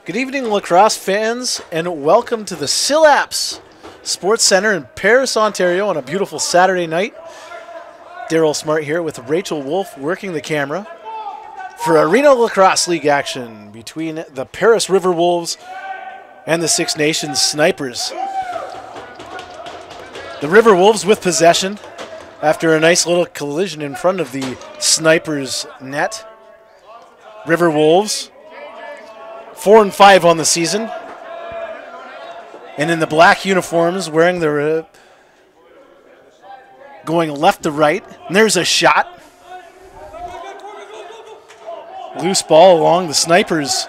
Good evening, lacrosse fans, and welcome to the Sillaps Sports Center in Paris, Ontario on a beautiful Saturday night. Daryl Smart here with Rachel Wolf working the camera for Arena Lacrosse League action between the Paris River Wolves and the Six Nations Snipers. The River Wolves with possession after a nice little collision in front of the Snipers' net. River Wolves 4-5 on the season, and in the black uniforms, wearing their going left to right. And there's a shot. Loose ball along the Snipers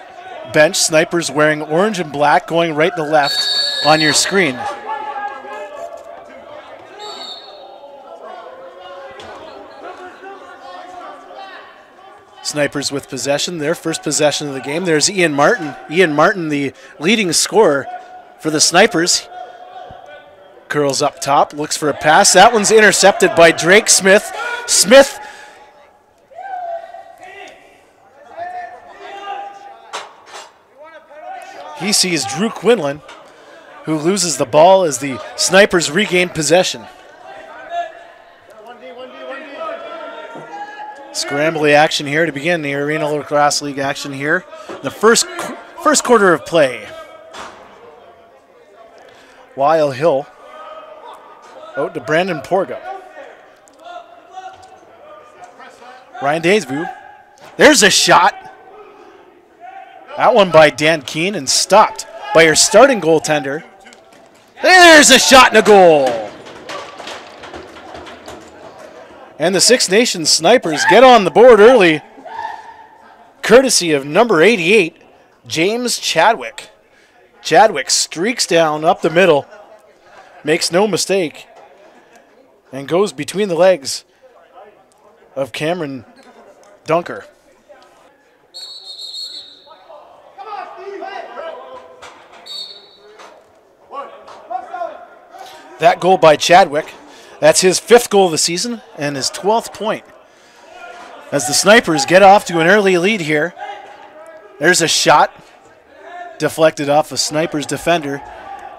bench. Snipers wearing orange and black, going right to left on your screen. Snipers with possession, their first possession of the game. There's Ian Martin. Ian Martin, the leading scorer for the Snipers. Curls up top, looks for a pass. That one's intercepted by Drake Smith. Smith he sees Drew Quinlan, who loses the ball as the Snipers regain possession. Scrambly action here to begin the Arena Lacrosse League action here. The first quarter of play. Lyle Hill out to Brandon Porga. Ryan Daysview. There's a shot. That one by Dan Keene and stopped by your starting goaltender. There's a shot and a goal. And the Six Nations Snipers get on the board early, courtesy of number 88, James Chadwick. Chadwick streaks down up the middle, makes no mistake, and goes between the legs of Cameron Dunker. That goal by Chadwick, that's his 5th goal of the season and his 12th point. As the Snipers get off to an early lead here, there's a shot deflected off a Snipers defender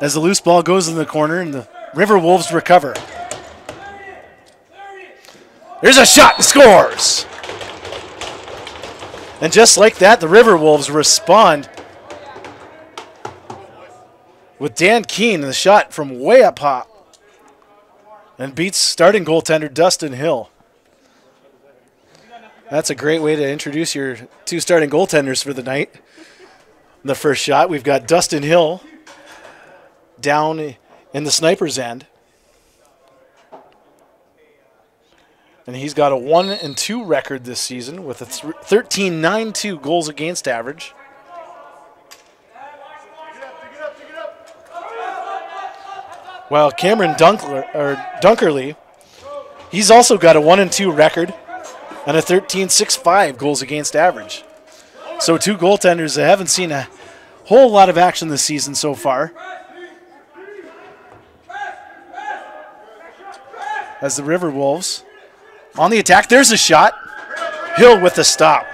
as the loose ball goes in the corner and the River Wolves recover. There's a shot and scores! And just like that, the River Wolves respond with Dan Keene, the shot from way up high, and beats starting goaltender Dustin Hill. That's a great way to introduce your two starting goaltenders for the night. The first shot, we've got Dustin Hill down in the Snipers' end. And he's got a 1-2 record this season with a 13.92 goals against average. While Cameron Dunkerley, he's also got a 1-2 record and a 13.65 goals against average. So two goaltenders that haven't seen a whole lot of action this season so far. As the River Wolves on the attack, there's a shot. Hill with the stop.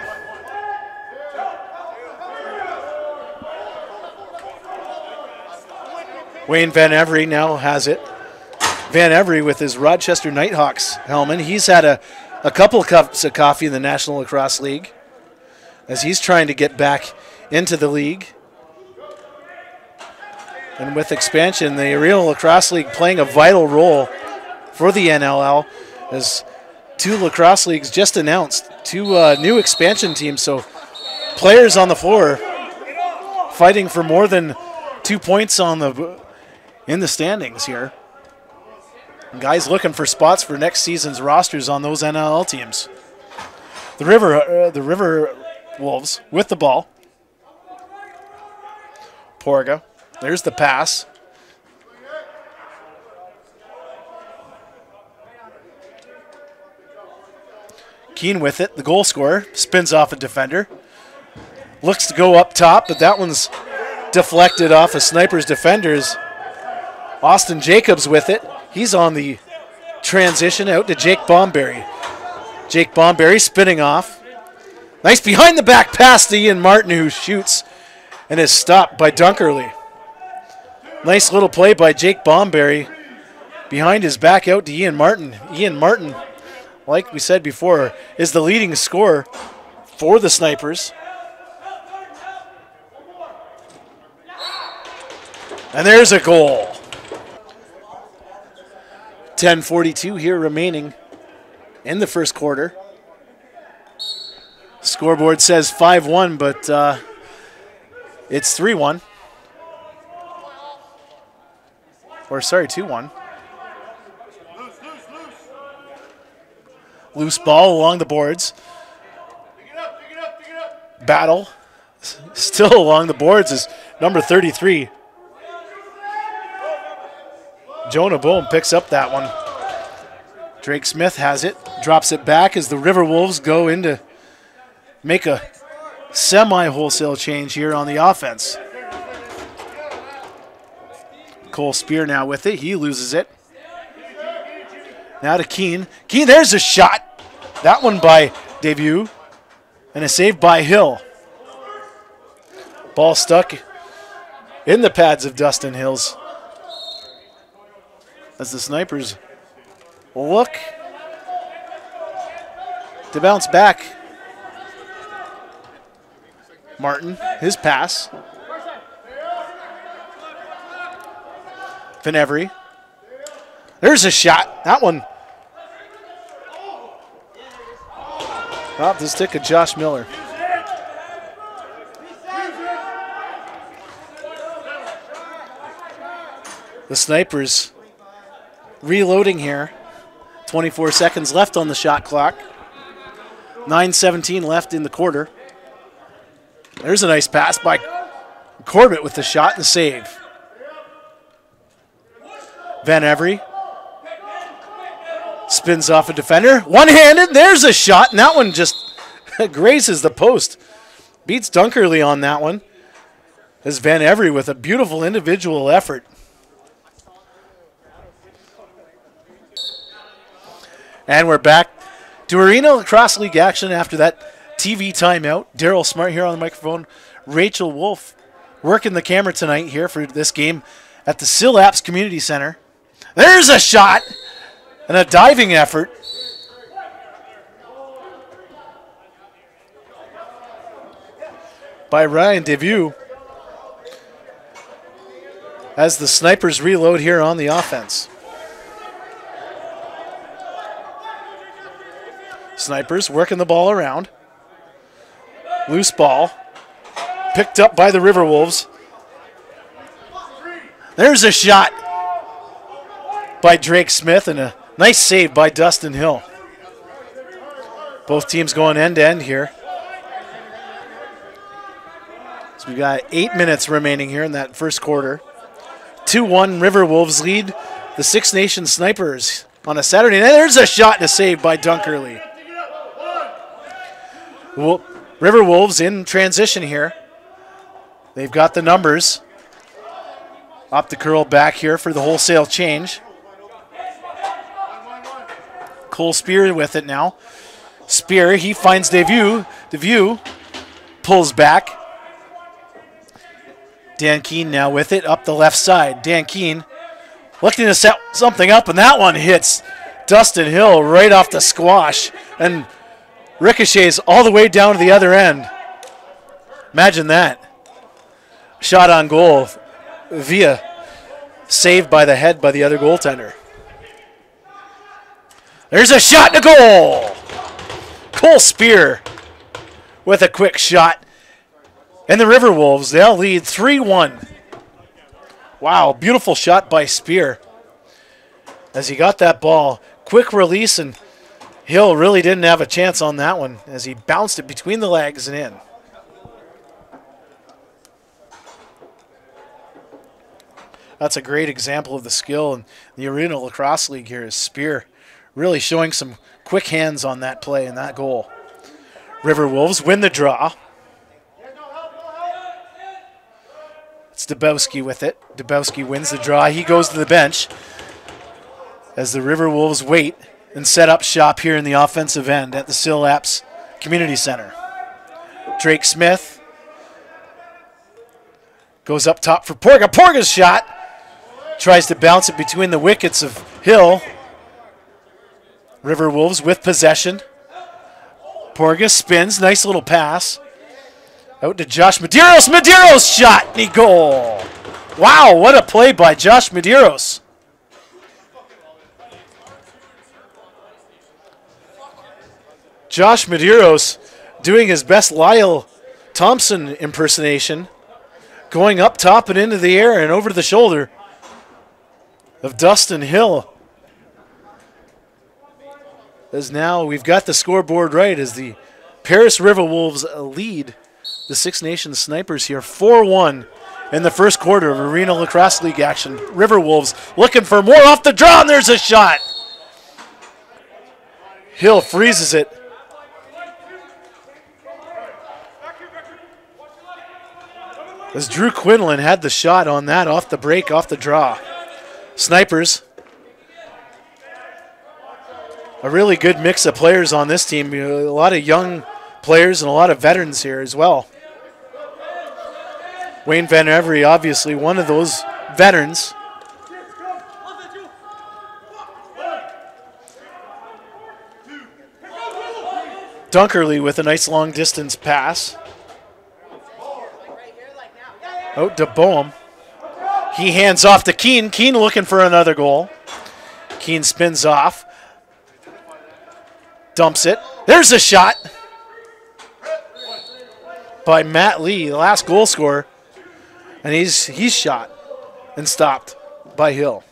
Wayne Van Every now has it. Van Every with his Rochester Nighthawks helmet. He's had a couple cups of coffee in the National Lacrosse League as he's trying to get back into the league. And with expansion, the Arena Lacrosse League playing a vital role for the NLL as two lacrosse leagues just announced, two new expansion teams. So players on the floor fighting for more than 2 points in the standings here. And guys looking for spots for next season's rosters on those NLL teams. The River Wolves with the ball. Porga. There's the pass. Keene with it. The goal scorer spins off a defender. Looks to go up top, but that one's deflected off a Snipers defenders. Austin Jacobs with it. He's on the transition out to Jake Bomberry. Jake Bomberry spinning off. Nice behind the back pass to Ian Martin, who shoots and is stopped by Dunkerley. Nice little play by Jake Bomberry. Behind his back out to Ian Martin. Ian Martin, like we said before, is the leading scorer for the Snipers. And there's a goal. 10:42 here remaining in the first quarter. Scoreboard says 5-1, but it's 3-1. Or sorry, 2-1. Loose ball along the boards. Battle. Still along the boards is number 33. Jonah Bohm picks up that one. Drake Smith has it. Drops it back as the River Wolves go in to make a semi-wholesale change here on the offense. Cole Spear now with it. He loses it. Now to Keene. Keene, there's a shot. That one by Debut. And a save by Hill. Ball stuck in the pads of Dustin Hills. As the Snipers look to bounce back. Martin, his pass. Van Every. There's a shot. That one. Off the stick of Josh Miller. The Snipers reloading here. 24 seconds left on the shot clock. 9:17 left in the quarter. There's a nice pass by Corbett with the shot and save. Van Every spins off a defender. One-handed. There's a shot, and that one just grazes the post. Beats Dunkerley on that one. As Van Every with a beautiful individual effort. And we're back to Arena Lacrosse League action after that TV timeout. Daryl Smart here on the microphone. Rachel Wolf working the camera tonight here for this game at the Sill-Apps Community Center. There's a shot and a diving effort. By Ryan Debut as the Snipers reload here on the offense. Snipers working the ball around. Loose ball. Picked up by the River Wolves. There's a shot by Drake Smith and a nice save by Dustin Hill. Both teams going end to end here. So we've got 8 minutes remaining here in that first quarter. 2-1 River Wolves lead the Six Nations Snipers on a Saturday night. There's a shot and a save by Dunkerley. River Wolves in transition here. They've got the numbers. Up the curl back here for the wholesale change. Cole Spear with it now. Spear, he finds Debut. Debut pulls back. Dan Keene now with it up the left side. Dan Keene looking to set something up, and that one hits Dustin Hill right off the squash and ricochets all the way down to the other end. Imagine that. Shot on goal via saved by the head by the other goaltender. There's a shot and a goal. Cole Spear with a quick shot. And the River Wolves, they'll lead 3-1. Wow, beautiful shot by Spear. As he got that ball, quick release, and Hill really didn't have a chance on that one as he bounced it between the legs and in. That's a great example of the skill in the Arena Lacrosse League here is Spear really showing some quick hands on that play and that goal. River Wolves win the draw. It's Dubowski with it. Dubowski wins the draw. He goes to the bench as the River Wolves wait and set up shop here in the offensive end at the Sill-Apps Community Center. Drake Smith Goes up top for Porga. Porga's shot. Tries to bounce it between the wickets of Hill. River Wolves with possession. Porga spins. Nice little pass. Out to Josh Medeiros. Medeiros shot. And he goal. Wow, what a play by Josh Medeiros. Josh Medeiros doing his best Lyle Thompson impersonation. Going up top and into the air and over the shoulder of Dustin Hill. As now we've got the scoreboard right as the Paris River Wolves lead the Six Nations Snipers here 4-1 in the first quarter of Arena Lacrosse League action. River Wolves looking for more off the draw, and there's a shot. Hill freezes it. As Drew Quinlan had the shot on that off the break, off the draw. Snipers. A really good mix of players on this team. A lot of young players and a lot of veterans here as well. Wayne Van Every, obviously one of those veterans. Dunkerley with a nice long distance pass. Out to Boehm. He hands off to Keene. Keene looking for another goal. Keene spins off. Dumps it. There's a shot by Matt Lee, the last goal scorer. And he's shot and stopped by Hill.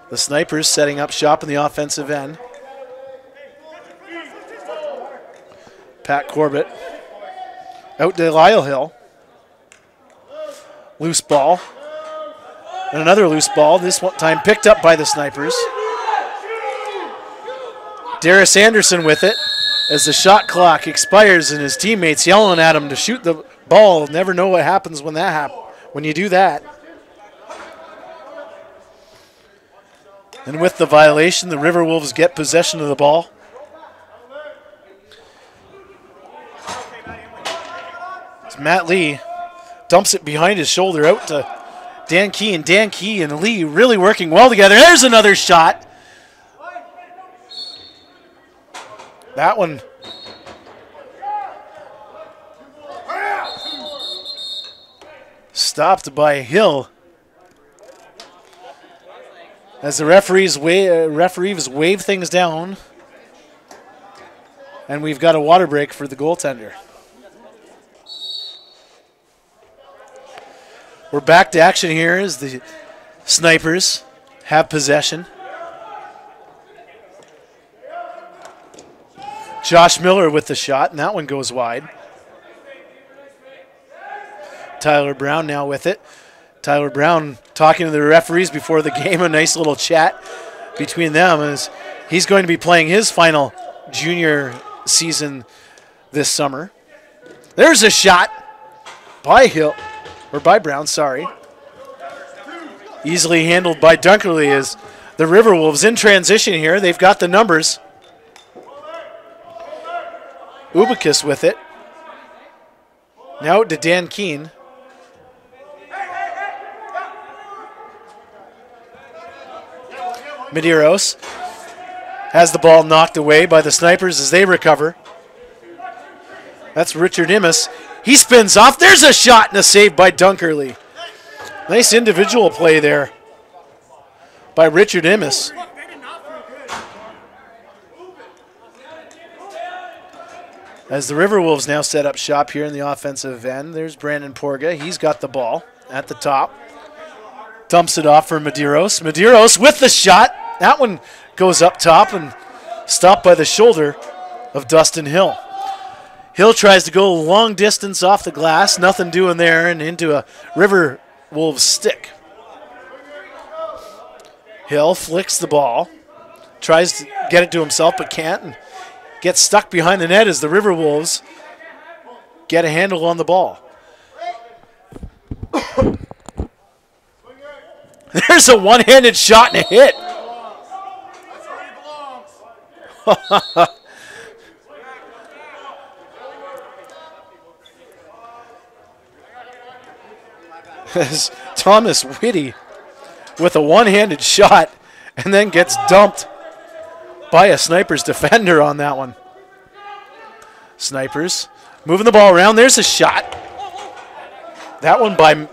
The Snipers setting up shop in the offensive end. Pat Corbett out to Lyle Hill. Loose ball. And another loose ball, this one time picked up by the Snipers. Darius Anderson with it as the shot clock expires and his teammates yelling at him to shoot the ball. Never know what happens when that happens, when you do that. And with the violation, the River Wolves get possession of the ball. Matt Lee dumps it behind his shoulder out to Dan Key, and Dan Key and Lee really working well together. There's another shot. That one. Stopped by Hill. As the referees wave things down. And we've got a water break for the goaltender. We're back to action here as the Snipers have possession. Josh Miller with the shot, and that one goes wide. Tyler Brown now with it. Tyler Brown talking to the referees before the game, a nice little chat between them as he's going to be playing his final junior season this summer. There's a shot by Hill. Or by Brown, sorry. Easily handled by Dunkerley as the River Wolves in transition here. They've got the numbers. Ubakis with it. Now to Dan Keene. Medeiros has the ball knocked away by the Snipers as they recover. That's Richard Immis. He spins off. There's a shot and a save by Dunkerley. Nice individual play there by Richard Immis. As the River Wolves now set up shop here in the offensive end, there's Brandon Porga. He's got the ball at the top. Dumps it off for Medeiros. Medeiros with the shot. That one goes up top and stopped by the shoulder of Dustin Hill. Hill tries to go long distance off the glass. Nothing doing there and into a River Wolves stick. Hill flicks the ball. Tries to get it to himself but can't. And gets stuck behind the net as the River Wolves get a handle on the ball. There's a one-handed shot and a hit. as Thomas Whitty with a one-handed shot and then gets dumped by a Snipers defender on that one. Snipers moving the ball around. There's a shot. That one by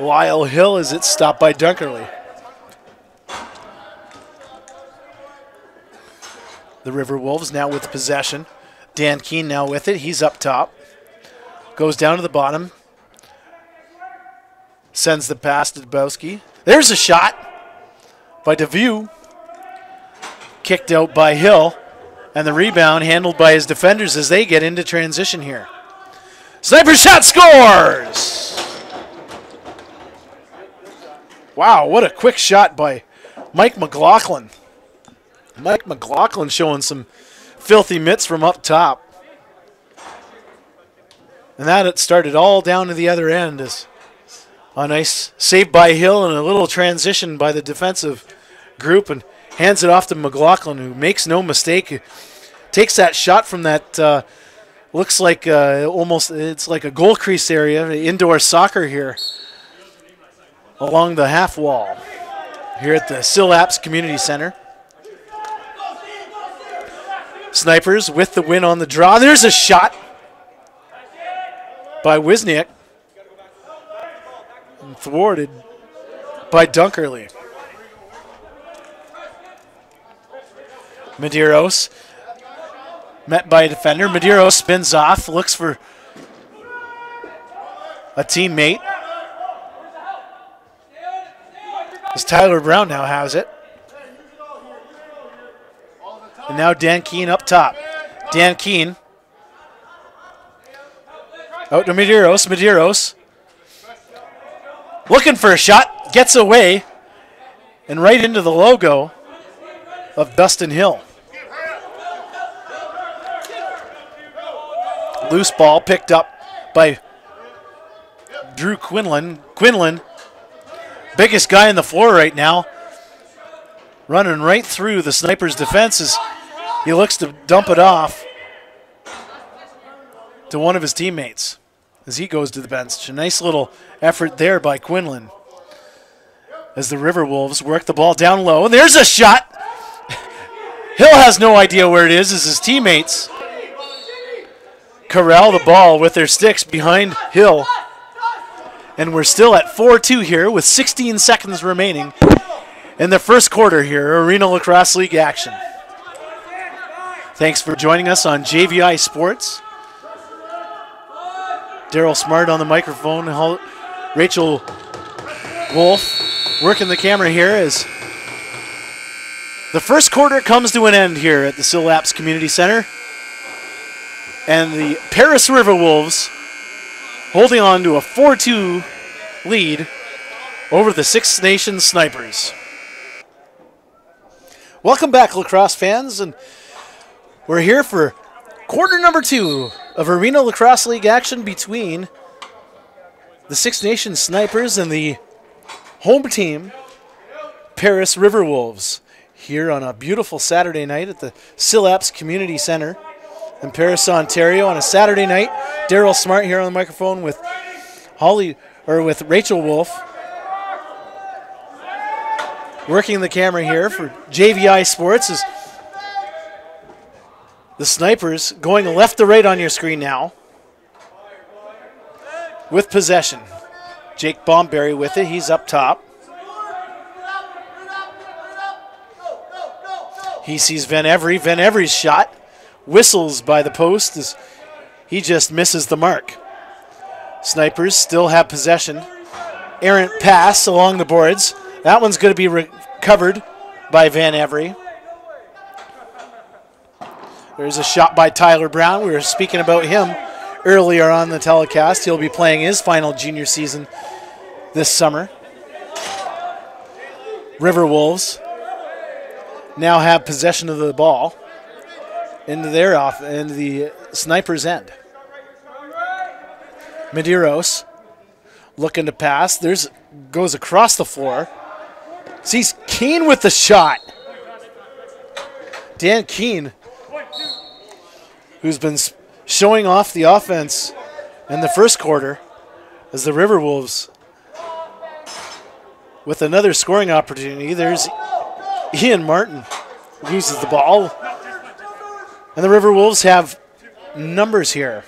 Lyle Hill as it's stopped by Dunkerley. The River Wolves now with possession. Dan Keene now with it. He's up top. Goes down to the bottom. Sends the pass to Dubowski. There's a shot by DeVue. Kicked out by Hill. And the rebound handled by his defenders as they get into transition here. Sniper shot scores! Wow, what a quick shot by Mike McLaughlin. Mike McLaughlin showing some filthy mitts from up top. And that it started all down to the other end as a nice save by Hill and a little transition by the defensive group and hands it off to McLaughlin, who makes no mistake. Takes that shot from that, looks like almost, it's like a goal crease area, indoor soccer here, along the half wall here at the Sillaps Community Center. Snipers with the win on the draw. There's a shot by Wisniak. And thwarted by Dunkerley. Medeiros met by a defender. Medeiros spins off, looks for a teammate. As Tyler Brown now has it. And now Dan Keene up top. Dan Keene. Out to Medeiros. Medeiros. Looking for a shot. Gets away. And right into the logo of Dustin Hill. Loose ball picked up by Drew Quinlan. Quinlan, biggest guy on the floor right now, running right through the Snipers' defense as he looks to dump it off to one of his teammates as he goes to the bench. A nice little effort there by Quinlan as the River Wolves work the ball down low. And there's a shot. Hill has no idea where it is as his teammates corral the ball with their sticks behind Hill. And we're still at 4-2 here with 16 seconds remaining in the first quarter here, Arena Lacrosse League action. Thanks for joining us on JVI Sports. Daryl Smart on the microphone. Rachel Wolf working the camera here as the first quarter comes to an end here at the Sillaps Community Center. And the Paris River Wolves holding on to a 4-2 lead over the Six Nations Snipers. Welcome back, lacrosse fans, and we're here for quarter number 2 of Arena Lacrosse League action between the Six Nations Snipers and the home team, Paris River Wolves, here on a beautiful Saturday night at the Sillaps Community Center in Paris, Ontario on a Saturday night. Daryl Smart here on the microphone with with Rachel Wolf, working the camera here for JVI Sports. Is the Snipers going left to right on your screen now with possession. Jake Bomberry with it. He's up top. He sees Van Every. Van Every's shot whistles by the post as he just misses the mark. Snipers still have possession. Errant pass along the boards. That one's going to be recovered by Van Every. There's a shot by Tyler Brown. We were speaking about him earlier on the telecast. He'll be playing his final junior season this summer. River Wolves now have possession of the ball into the Snipers' end. Medeiros looking to pass. Goes across the floor. Sees Keene with the shot. Dan Keene, who's been showing off the offense in the first quarter as the River Wolves with another scoring opportunity. There's Ian Martin loses the ball. And the River Wolves have numbers here.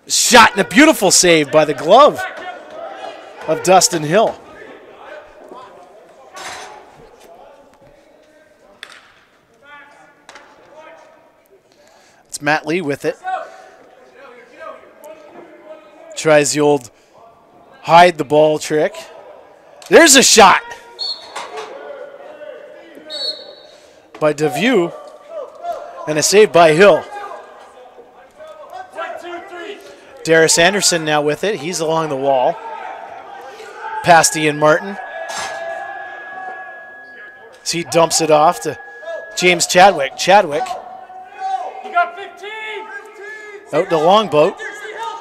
Shot and a beautiful save by the glove of Dustin Hill. It's Matt Lee with it. Tries the old hide the ball trick. There's a shot by DeVue and a save by Hill. Darius Anderson now with it. He's along the wall. Past Ian Martin. As he dumps it off to James Chadwick. Chadwick. Out to Longboat.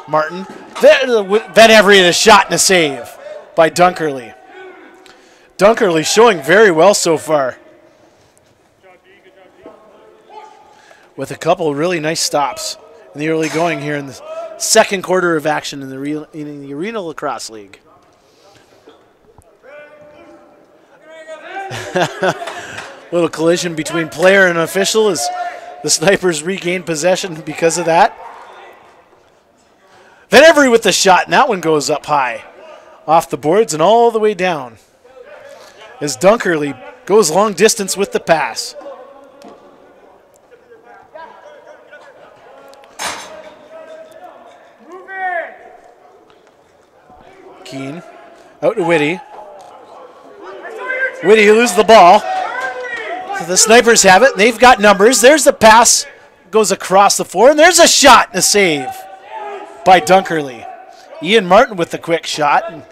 Martin. Van Every, a shot and a save by Dunkerley. Dunkerley showing very well so far, with a couple of really nice stops in the early going here in the second quarter of action in the Arena Lacrosse League. Little collision between player and official as the Snipers regain possession because of that. Van Every with the shot, and that one goes up high off the boards and all the way down as Dunkerley goes long distance with the pass. Keene out to Whitty. Whitty loses the ball. So the Snipers have it. They've got numbers. There's the pass. Goes across the floor. And there's a shot and a save by Dunkerley. Ian Martin with the quick shot. And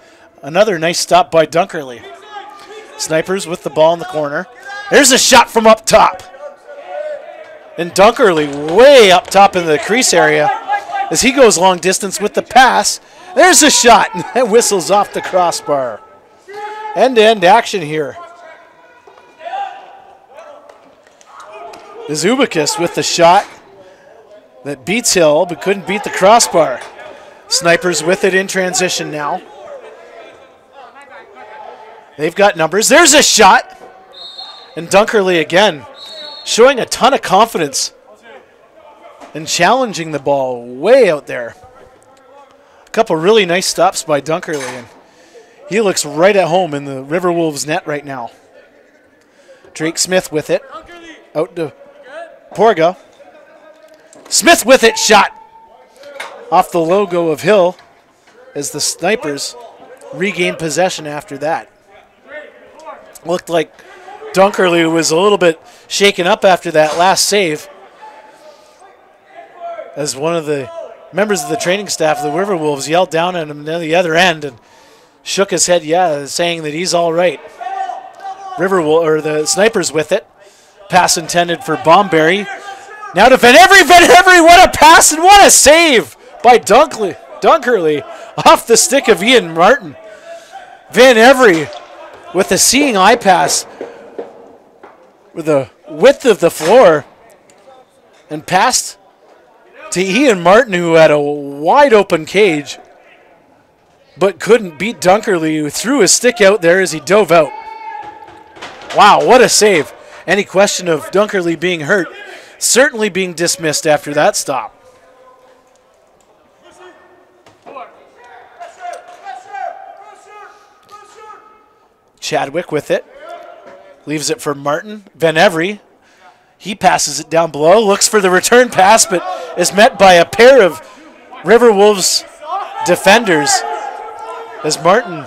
another nice stop by Dunkerley. Snipers with the ball in the corner. There's a shot from up top. And Dunkerley way up top in the crease area as he goes long distance with the pass. There's a shot, and that whistles off the crossbar. End-to-end action here. Zubakis with the shot that beats Hill, but couldn't beat the crossbar. Snipers with it in transition now. They've got numbers. There's a shot. And Dunkerley again showing a ton of confidence and challenging the ball way out there. A couple really nice stops by Dunkerley, and he looks right at home in the River Wolves net right now. Drake Smith with it. Out to Porga. Smith with it. Shot off the logo of Hill as the Snipers regain possession after that. Looked like Dunkerley was a little bit shaken up after that last save, as one of the members of the training staff of the River Wolves yelled down at him at the other end and shook his head, yeah, saying that he's all right. The Snipers with it. Pass intended for Bomberry. Now to Van Every. Van Every, what a pass and what a save by Dunkerley off the stick of Ian Martin. Van Every with a seeing eye pass with the width of the floor and passed to Ian Martin, who had a wide open cage but couldn't beat Dunkerley, who threw his stick out there as he dove out. Wow, what a save. Any question of Dunkerley being hurt certainly being dismissed after that stop. Chadwick with it. Leaves it for Martin. Van Every. He passes it down below. Looks for the return pass, but is met by a pair of River Wolves defenders as Martin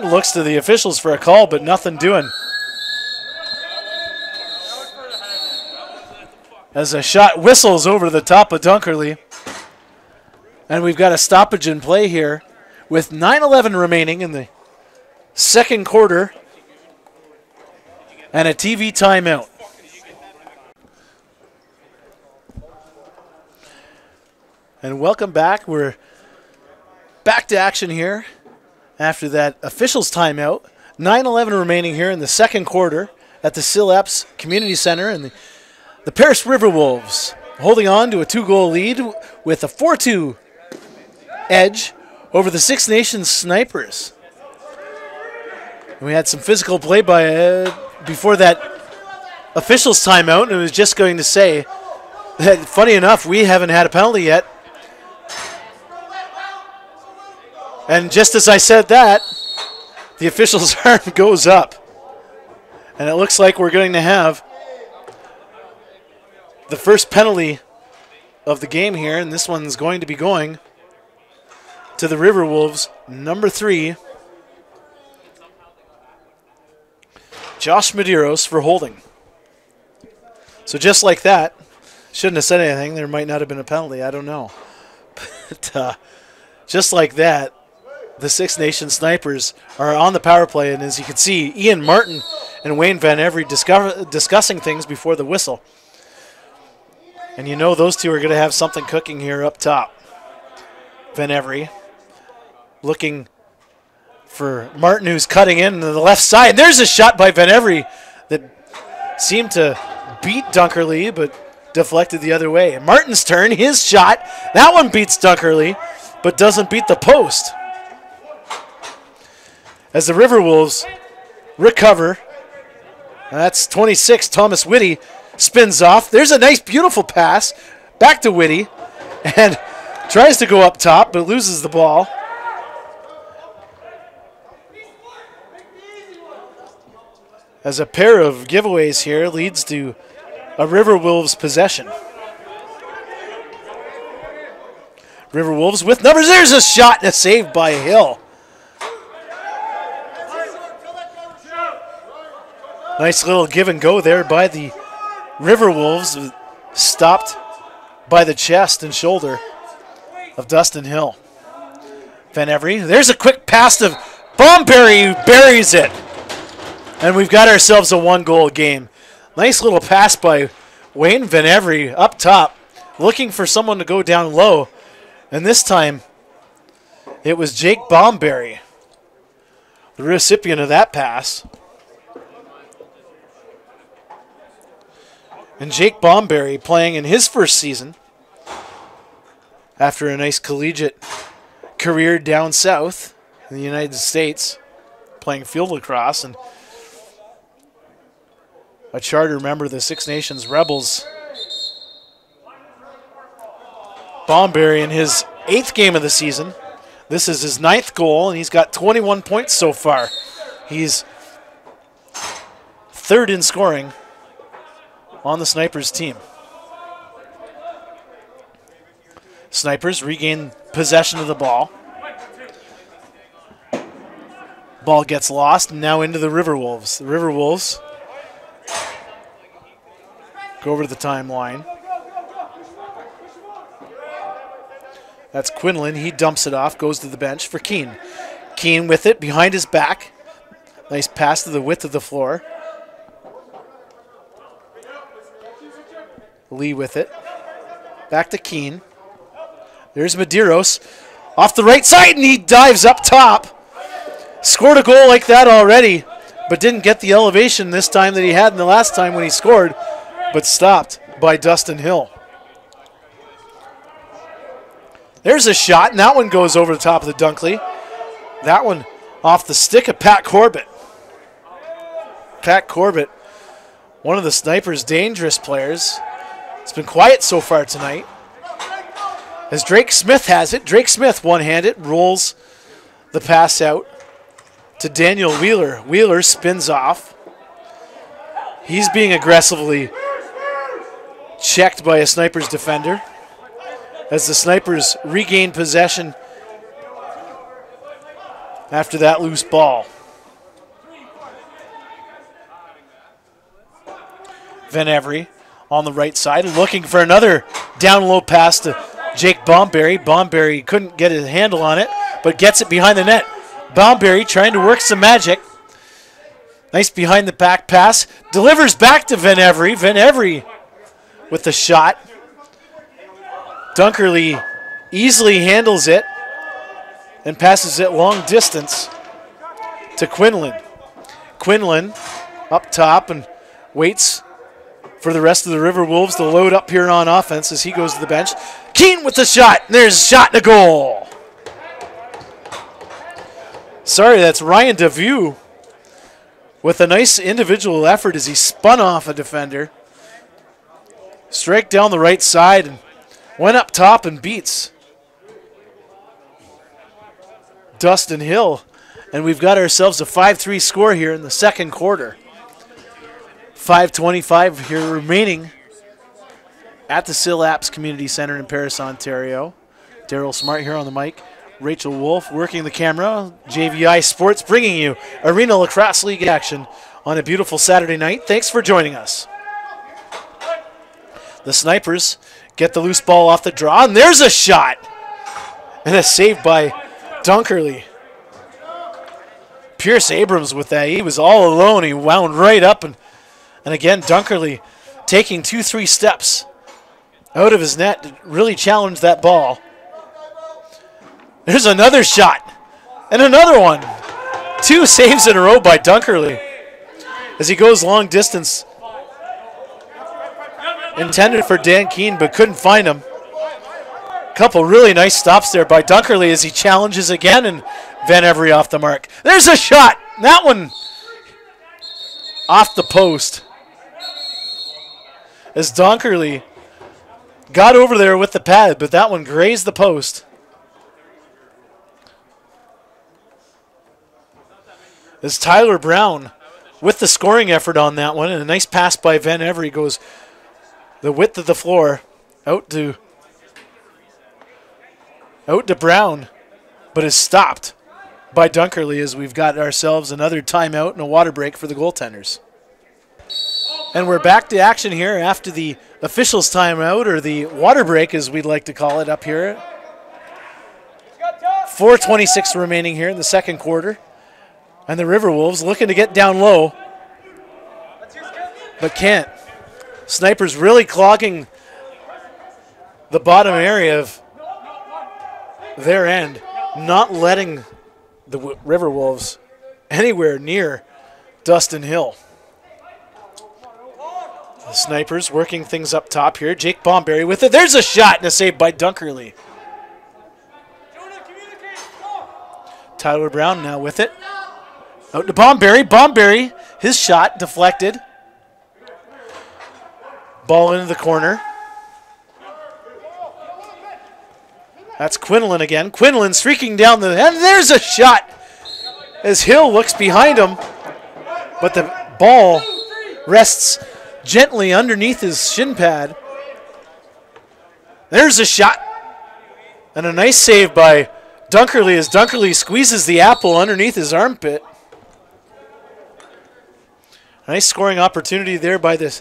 looks to the officials for a call, but nothing doing. As a shot whistles over the top of Dunkerley. And we've got a stoppage in play here with 9:11 remaining in the second quarter and a TV timeout. And welcome back. We're back to action here after that officials timeout. 9:11 remaining here in the second quarter at the Sil Epps Community Center, and the Paris River Wolves holding on to a 2-goal lead with a 4-2 edge over the Six Nations Snipers. And we had some physical play by before that official's timeout, and I was just going to say that, funny enough, we haven't had a penalty yet. And just as I said that, the official's arm goes up. And it looks like we're going to have the first penalty of the game here, and this one's going to be going to the River Wolves, number 3, Josh Medeiros, for holding. So just like that, shouldn't have said anything. There might not have been a penalty. I don't know. But just like that, the Six Nations Snipers are on the power play, and as you can see, Ian Martin and Wayne Van Every discussing things before the whistle. And you know those two are going to have something cooking here up top. Van Every looking for Martin, who's cutting in to the left side. There's a shot by Van Every that seemed to beat Dunkerley, but deflected the other way. And Martin's turn, his shot. That one beats Dunkerley, but doesn't beat the post. As the River Wolves recover, that's 26, Thomas Whitty spins off. There's a nice, beautiful pass back to Whitty, and tries to go up top, but loses the ball. As a pair of giveaways here leads to a River Wolves possession. River Wolves with numbers. There's a shot and a save by Hill. Nice little give and go there by the River Wolves, stopped by the chest and shoulder of Dustin Hill. Van Every, there's a quick pass to Bomberry, who buries it. And we've got ourselves a 1-goal game. Nice little pass by Wayne Van Every up top, looking for someone to go down low. And this time, it was Jake Bomberry, the recipient of that pass. And Jake Bomberry playing in his first season after a nice collegiate career down south in the United States, playing field lacrosse, and a charter member of the Six Nations Rebels. Bomberry in his 8th game of the season. This is his 9th goal, and he's got 21 points so far. He's 3rd in scoring on the Snipers team. Snipers regain possession of the ball. Ball gets lost, and now into the River Wolves. The River Wolves go over to the timeline. That's Quinlan. He dumps it off, goes to the bench for Keene. Keene with it behind his back. Nice pass to the width of the floor. Lee with it. Back to Keene. There's Medeiros off the right side, and he dives up top. Scored a goal like that already, but didn't get the elevation this time that he had in the last time when he scored, but stopped by Dustin Hill. There's a shot, and that one goes over the top of the Dunkley. That one off the stick of Pat Corbett. Pat Corbett, one of the Snipers' dangerous players. It's been quiet so far tonight. As Drake Smith has it, Drake Smith one-handed rolls the pass out to Daniel Wheeler. Wheeler spins off. He's being aggressively checked by a Snipers defender as the Snipers regain possession after that loose ball. Van Every on the right side, looking for another down low pass to Jake Bomberry. Bomberry couldn't get a handle on it, but gets it behind the net. Bomberry trying to work some magic. Nice behind the back pass. Delivers back to Van Every. Van Every with the shot. Dunkerley easily handles it and passes it long distance to Quinlan. Quinlan up top and waits for the rest of the River Wolves to load up here on offense as he goes to the bench. Keene with the shot. There's a shot and a goal. Sorry, that's Ryan DeVue with a nice individual effort as he spun off a defender. Strike down the right side and went up top and beats Dustin Hill. And we've got ourselves a 5-3 score here in the second quarter. 5:25 here remaining at the Silapse Community Center in Paris, Ontario. Daryl Smart here on the mic. Rachel Wolf working the camera. JVI Sports bringing you Arena Lacrosse League action on a beautiful Saturday night. Thanks for joining us. The Snipers get the loose ball off the draw, and there's a shot. And a save by Dunkerley. Pierce Abrams with that. He was all alone. He wound right up, and again, Dunkerley taking 2-3 steps out of his net to really challenge that ball. There's another shot, and another one. 2 saves in a row by Dunkerley as he goes long distance. Intended for Dan Keene, but couldn't find him. Couple really nice stops there by Dunkerley as he challenges again, and Van Every off the mark. There's a shot. That one off the post. As Dunkerley got over there with the pad, but that one grazed the post. As Tyler Brown with the scoring effort on that one, and a nice pass by Van Every goes the width of the floor out to Brown, but is stopped by Dunkerley as we've got ourselves another timeout and a water break for the goaltenders. And we're back to action here after the officials' timeout, or the water break as we'd like to call it up here. 4:26 remaining here in the second quarter. And the River Wolves looking to get down low, but can't. Snipers really clogging the bottom area of their end, not letting the River Wolves anywhere near Dustin Hill. The Snipers working things up top here. Jake Bomberry with it. There's a shot and a save by Dunkerley. Tyler Brown now with it. Out to Bomberry. Bomberry, his shot deflected. Ball into the corner. That's Quinlan again. Quinlan streaking down the, and there's a shot as Hill looks behind him, but the ball rests gently underneath his shin pad. There's a shot, and a nice save by Dunkerley as Dunkerley squeezes the apple underneath his armpit. Nice scoring opportunity there by the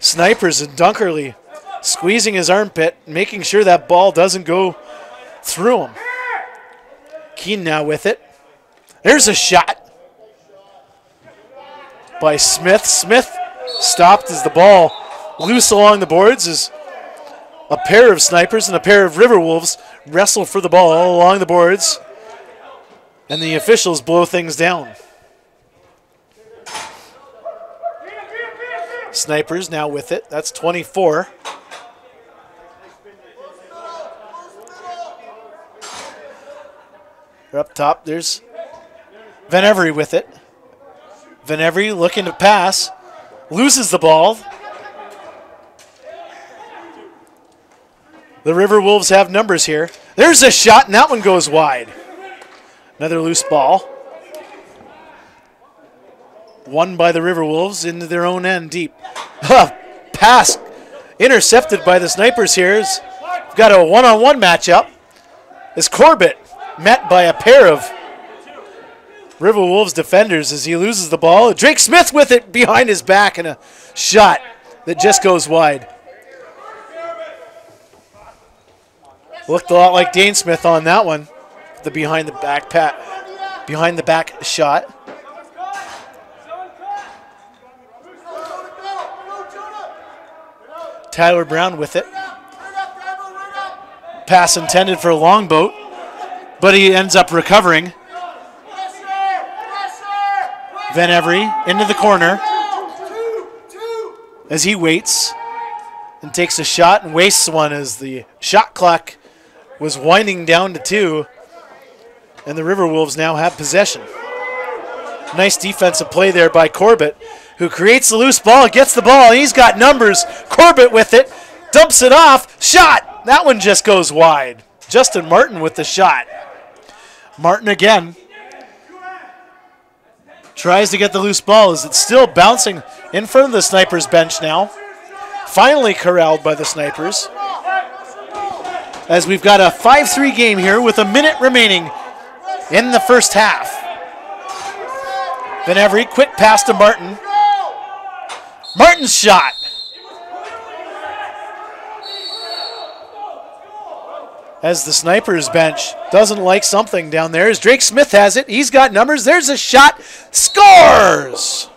Snipers, and Dunkerley squeezing his armpit, making sure that ball doesn't go through him. Keene now with it. There's a shot by Smith. Smith stopped as the ball loose along the boards as a pair of Snipers and a pair of River Wolves wrestle for the ball all along the boards, and the officials blow things down. Snipers now with it. That's 24. Up top, there's Van Every with it. Van Every looking to pass. Loses the ball. The River Wolves have numbers here. There's a shot, and that one goes wide. Another loose ball. Won by the River Wolves into their own end deep. Pass intercepted by the Snipers here. We've got a one-on-one matchup. As Corbett met by a pair of River Wolves defenders as he loses the ball. Drake Smith with it behind his back, and a shot that just goes wide. Looked a lot like Dane Smith on that one. The behind the back shot. Tyler Brown with it. Pass intended for a Longboat, but he ends up recovering. Van Every into the corner. as he waits and takes a shot and wastes one as the shot clock was winding down to 2. And the River Wolves now have possession. Nice defensive play there by Corbett, who creates the loose ball, gets the ball, and he's got numbers. Corbett with it, dumps it off, shot. That one just goes wide. Justin Martin with the shot. Martin again tries to get the loose ball as it's still bouncing in front of the Snipers bench now. Finally corralled by the Snipers. As we've got a 5-3 game here with a minute remaining in the first half. Venevri, quick pass to Martin. Martin's shot. As the Snipers bench doesn't like something down there, as Drake Smith has it. He's got numbers. There's a shot. Scores!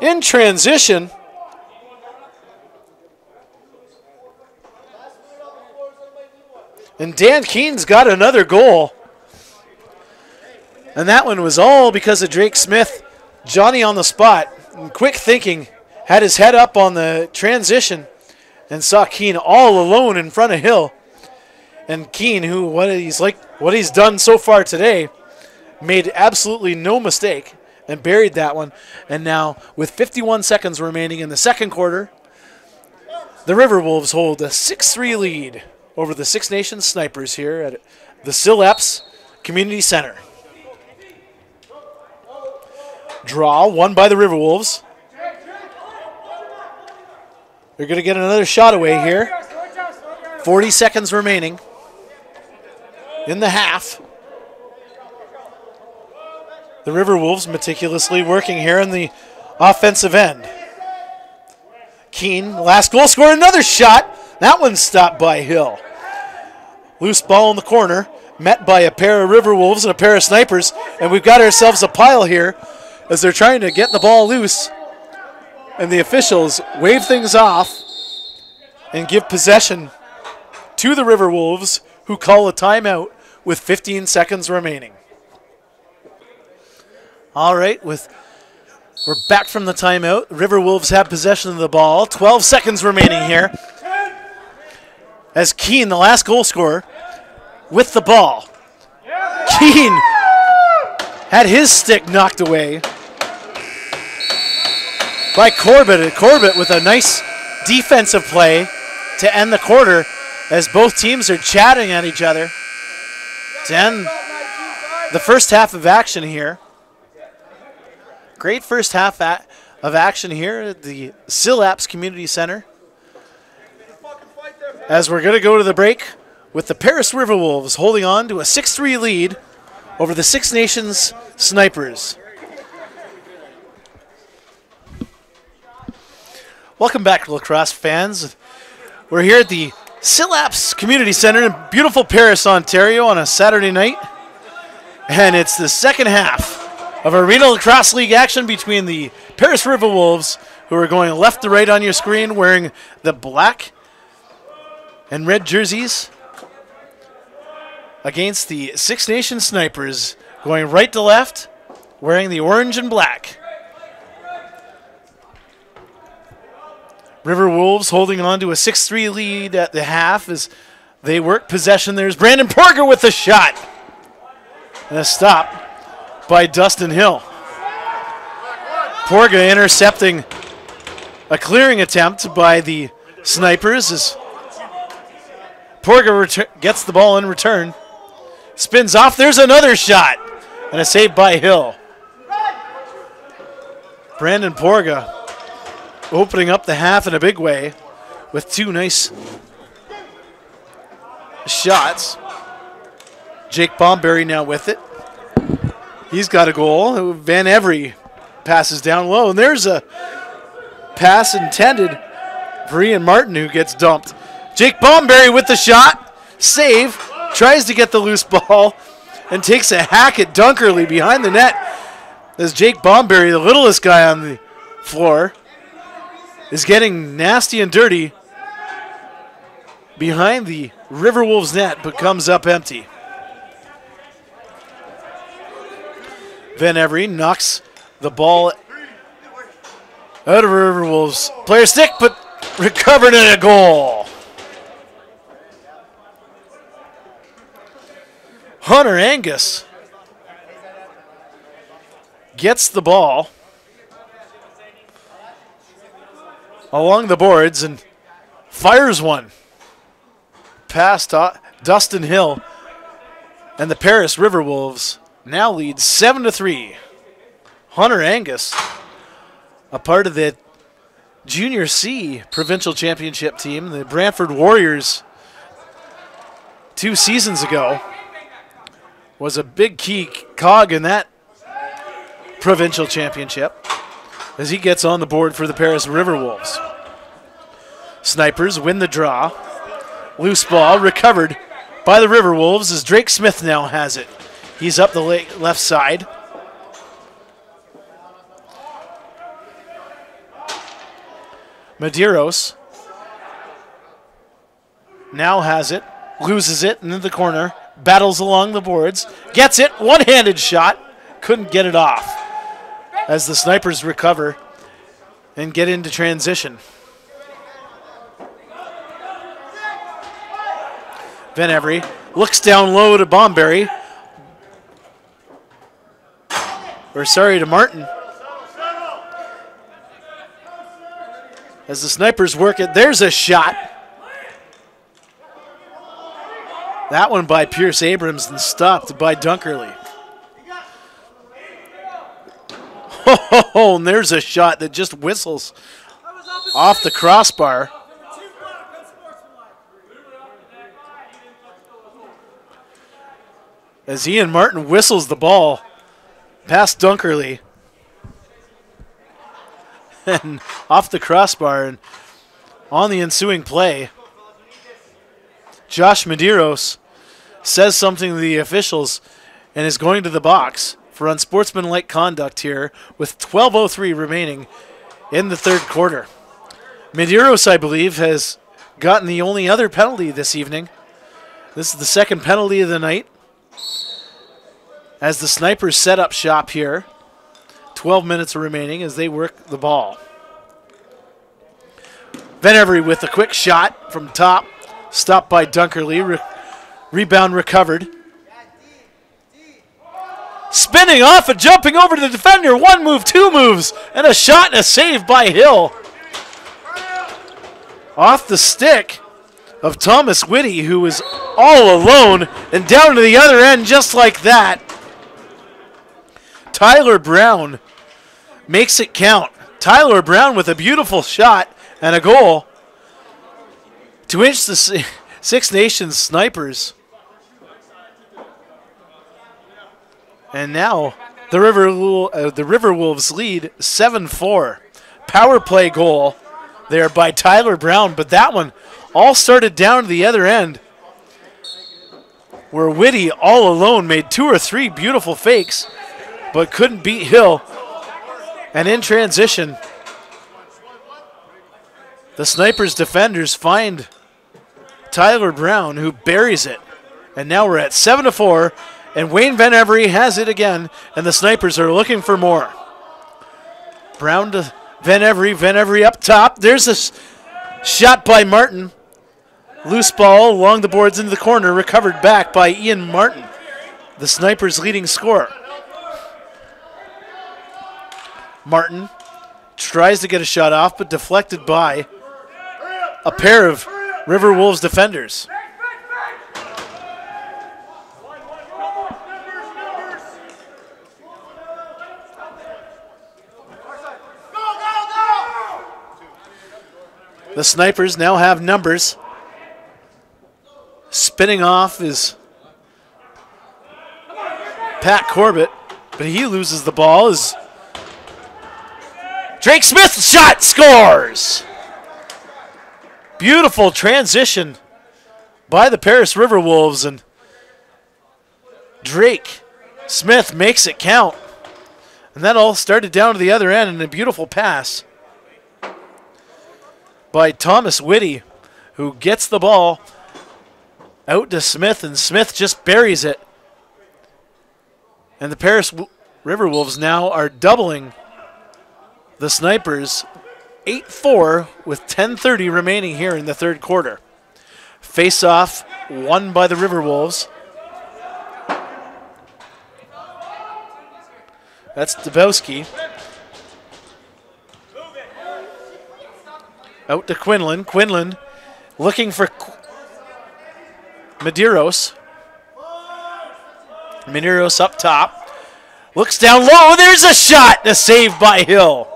In transition. And Dan Keen's got another goal. And that one was all because of Drake Smith. Johnny on the spot. And quick thinking. Had his head up on the transition. And saw Keen all alone in front of Hill. And Keen, who what he's done so far today, made absolutely no mistake and buried that one. And now, with 51 seconds remaining in the second quarter, the River Wolves hold a 6-3 lead over the Six Nations Snipers here at the Sill-Epps Community Center. Draw won by the River Wolves. They're going to get another shot away here. 40 seconds remaining in the half. The River Wolves meticulously working here in the offensive end. Keen, last goal scorer, another shot. That one's stopped by Hill. Loose ball in the corner, met by a pair of River Wolves and a pair of Snipers, and we've got ourselves a pile here as they're trying to get the ball loose. And the officials wave things off and give possession to the River Wolves, who call a timeout with 15 seconds remaining. All right, we're back from the timeout. River Wolves have possession of the ball. 12 seconds remaining here. As Keen, the last goal scorer, with the ball. Keen had his stick knocked away by Corbett. Corbett with a nice defensive play to end the quarter as both teams are chatting at each other to end the first half of action here. Great first half of action here at the Sill-Epps Community Center. As we're going to go to the break with the Paris River Wolves holding on to a 6-3 lead over the Six Nations Snipers. Welcome back, lacrosse fans. We're here at the Sill-Epps Community Center in beautiful Paris, Ontario on a Saturday night. And it's the second half of Arena Lacrosse League action between the Paris River Wolves, who are going left to right on your screen wearing the black and red jerseys, against the Six Nations Snipers going right to left wearing the orange and black. River Wolves holding on to a 6-3 lead at the half as they work possession. There's Brandon Porger with the shot. And a stop by Dustin Hill. Porger intercepting a clearing attempt by the Snipers as Porger gets the ball in return. Spins off. There's another shot. And a save by Hill. Brandon Porger opening up the half in a big way with two nice shots. Jake Bomberry now with it. He's got a goal. Van Every passes down low. And there's a pass intended for Ian Martin, who gets dumped. Jake Bomberry with the shot. Save. Tries to get the loose ball and takes a hack at Dunkerley behind the net. As Jake Bomberry, the littlest guy on the floor, is getting nasty and dirty behind the River Wolves net, but comes up empty. Van Every knocks the ball Out of Riverwolves player stick, but recovered and a goal. Hunter Angus gets the ball along the boards and fires one past Dustin Hill, and the Paris Riverwolves now lead 7-3. Hunter Angus, a part of the Junior C Provincial Championship team, the Brantford Warriors 2 seasons ago, was a big key cog in that provincial championship as he gets on the board for the Paris Riverwolves. Snipers win the draw. Loose ball recovered by the Riverwolves as Drake Smith now has it. He's up the left side. Medeiros now has it, loses it into the corner, battles along the boards, gets it, one-handed shot, couldn't get it off as the Snipers recover and get into transition. Van Every looks down low to Bomberry, to Martin. As the Snipers work it, there's a shot. That one by Pierce Abrams and stopped by Dunkerley. Oh, and there's a shot that just whistles off the crossbar. As Ian Martin whistles the ball past Dunkerley and off the crossbar, and on the ensuing play, Josh Medeiros says something to the officials and is going to the box for unsportsmanlike conduct here with 12:03 remaining in the third quarter. Medeiros, I believe, has gotten the only other penalty this evening. This is the second penalty of the night as the Snipers set up shop here. 12 minutes remaining as they work the ball. Van Every with a quick shot from top. Stopped by Dunkerley. Rebound recovered. Spinning off and jumping over to the defender. One move, two moves, and a shot and a save by Hill. Off the stick of Thomas Whitty, who was all alone, and down to the other end just like that. Tyler Brown makes it count. Tyler Brown with a beautiful shot and a goal to inch the Six Nations Snipers. And now the Riverwolves lead 7-4. Power play goal there by Tyler Brown, but that one all started down to the other end where Whitty all alone made 2 or 3 beautiful fakes but couldn't beat Hill. And in transition, the Snipers defenders find Tyler Brown, who buries it. And now we're at 7-4, and Wayne Van Every has it again, and the Snipers are looking for more. Brown to Van Every up top. There's a shot by Martin. Loose ball along the boards into the corner, recovered back by Ian Martin, the Snipers' leading scorer. Martin tries to get a shot off, but deflected by a pair of Riverwolves defenders. The Snipers now have numbers. Spinning off is Pat Corbett, but he loses the ball as Drake Smith shot scores. Beautiful transition by the Paris Riverwolves, and Drake Smith makes it count. And that all started down to the other end in a beautiful pass by Thomas Whitty, who gets the ball out to Smith, and Smith just buries it. And the Paris Riverwolves now are doubling the Snipers 8-4 with 10:30 remaining here in the third quarter. Face-off won by the River Wolves. That's Dubowski. Out to Quinlan. Quinlan looking for Medeiros. Medeiros up top. Looks down low. There's a shot. A save by Hill.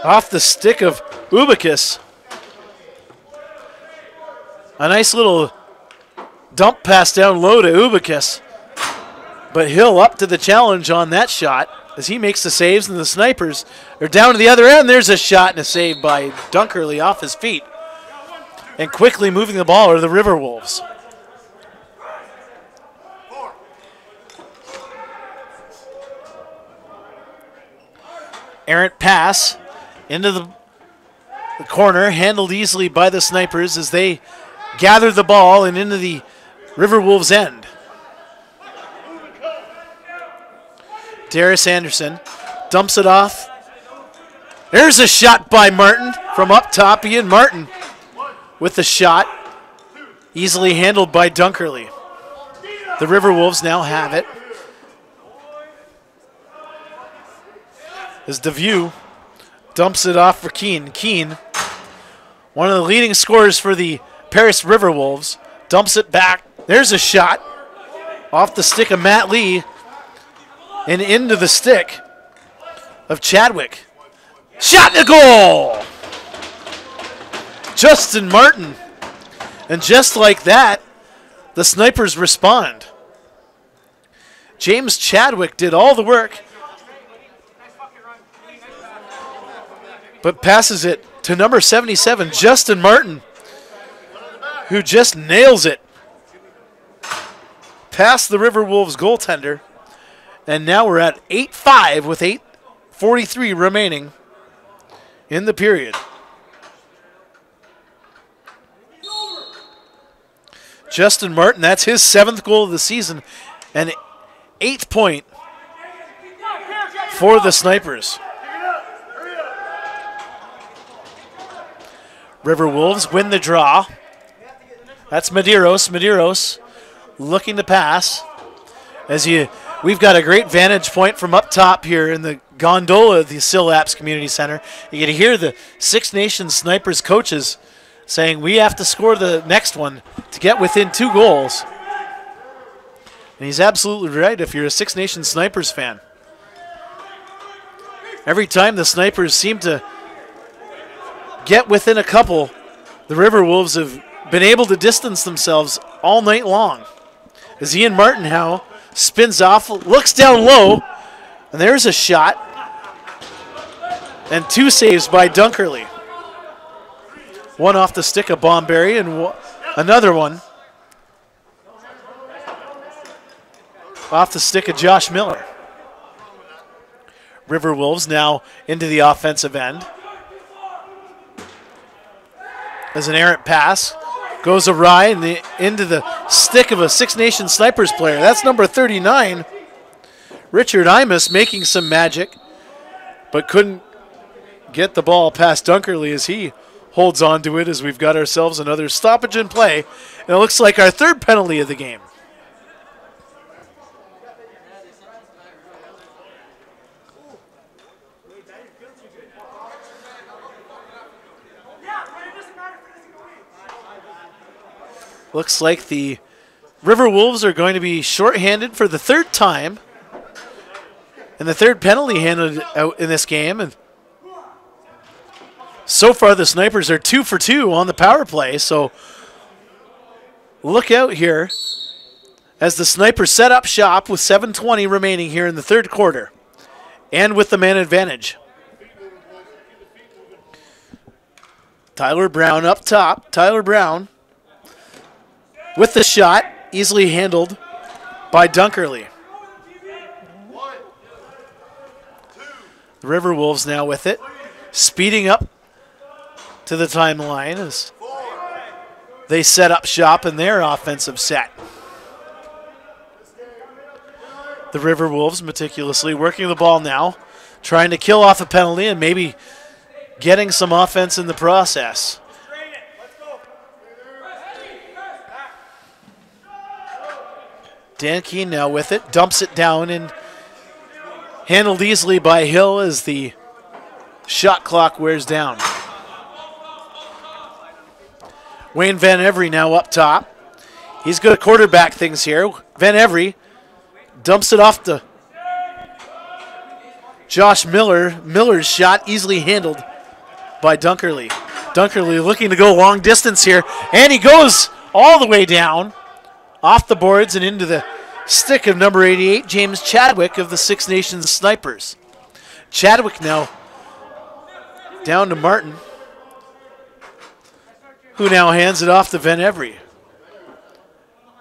Off the stick of Ubakis. A nice little dump pass down low to Ubakis. But Hill up to the challenge on that shot as he makes the saves, and the Snipers are down to the other end. There's a shot and a save by Dunkerley off his feet. And quickly moving the ball are the River Wolves. Errant pass into the corner, handled easily by the Snipers as they gather the ball and into the River Wolves end. Darius Anderson dumps it off. There's a shot by Martin from up top. Ian Martin with the shot. Easily handled by Dunkerley. The River Wolves now have it. As DeVue dumps it off for Keene. Keene, one of the leading scorers for the Paris River Wolves, dumps it back. There's a shot off the stick of Matt Lee and into the stick of Chadwick. Shot and a goal! Justin Martin. And just like that, the Snipers respond. James Chadwick did all the work, but passes it to number 77, Justin Martin, who just nails it past the River Wolves goaltender. And now we're at 8-5 with 8:43 remaining in the period. Justin Martin, that's his 7th goal of the season, and 8th point for the Snipers. River Wolves win the draw. That's Medeiros. Medeiros looking to pass. We've got a great vantage point from up top here in the gondola of the Sill-Apps Community Center. You can hear the Six Nations Snipers coaches saying we have to score the next one to get within 2 goals. And he's absolutely right if you're a Six Nations Snipers fan. Every time the Snipers seem to get within a couple, the River Wolves have been able to distance themselves all night long. As Ian Martin now spins off, looks down low, and there's a shot. And 2 saves by Dunkerley. One off the stick of Bomberry and another one off the stick of Josh Miller. River Wolves now into the offensive end. As an errant pass goes awry into the stick of a Six Nations Snipers player. That's number 39, Richard Imus, making some magic, but couldn't get the ball past Dunkerley as he holds on to it, as we've got ourselves another stoppage in play. And it looks like our 3rd penalty of the game. Looks like the River Wolves are going to be shorthanded for the 3rd time. And the 3rd penalty handed out in this game. And so far the Snipers are 2 for 2 on the power play. So look out here as the Snipers set up shop with 7:20 remaining here in the 3rd quarter. And with the man advantage. Tyler Brown up top. Tyler Brown with the shot, easily handled by Dunkerley. The River Wolves now with it, speeding up to the timeline as they set up shop in their offensive set. The River Wolves meticulously working the ball now, trying to kill off a penalty and maybe getting some offense in the process. Dan Keene now with it, dumps it down and handled easily by Hill as the shot clock wears down. Wayne Van Every now up top. He's going to quarterback things here. Van Every dumps it off to Josh Miller. Miller's shot easily handled by Dunkerley. Dunkerley looking to go long distance here, and he goes all the way down off the boards and into the stick of number 88, James Chadwick of the Six Nations Snipers. Chadwick now down to Martin, who now hands it off to Van Every.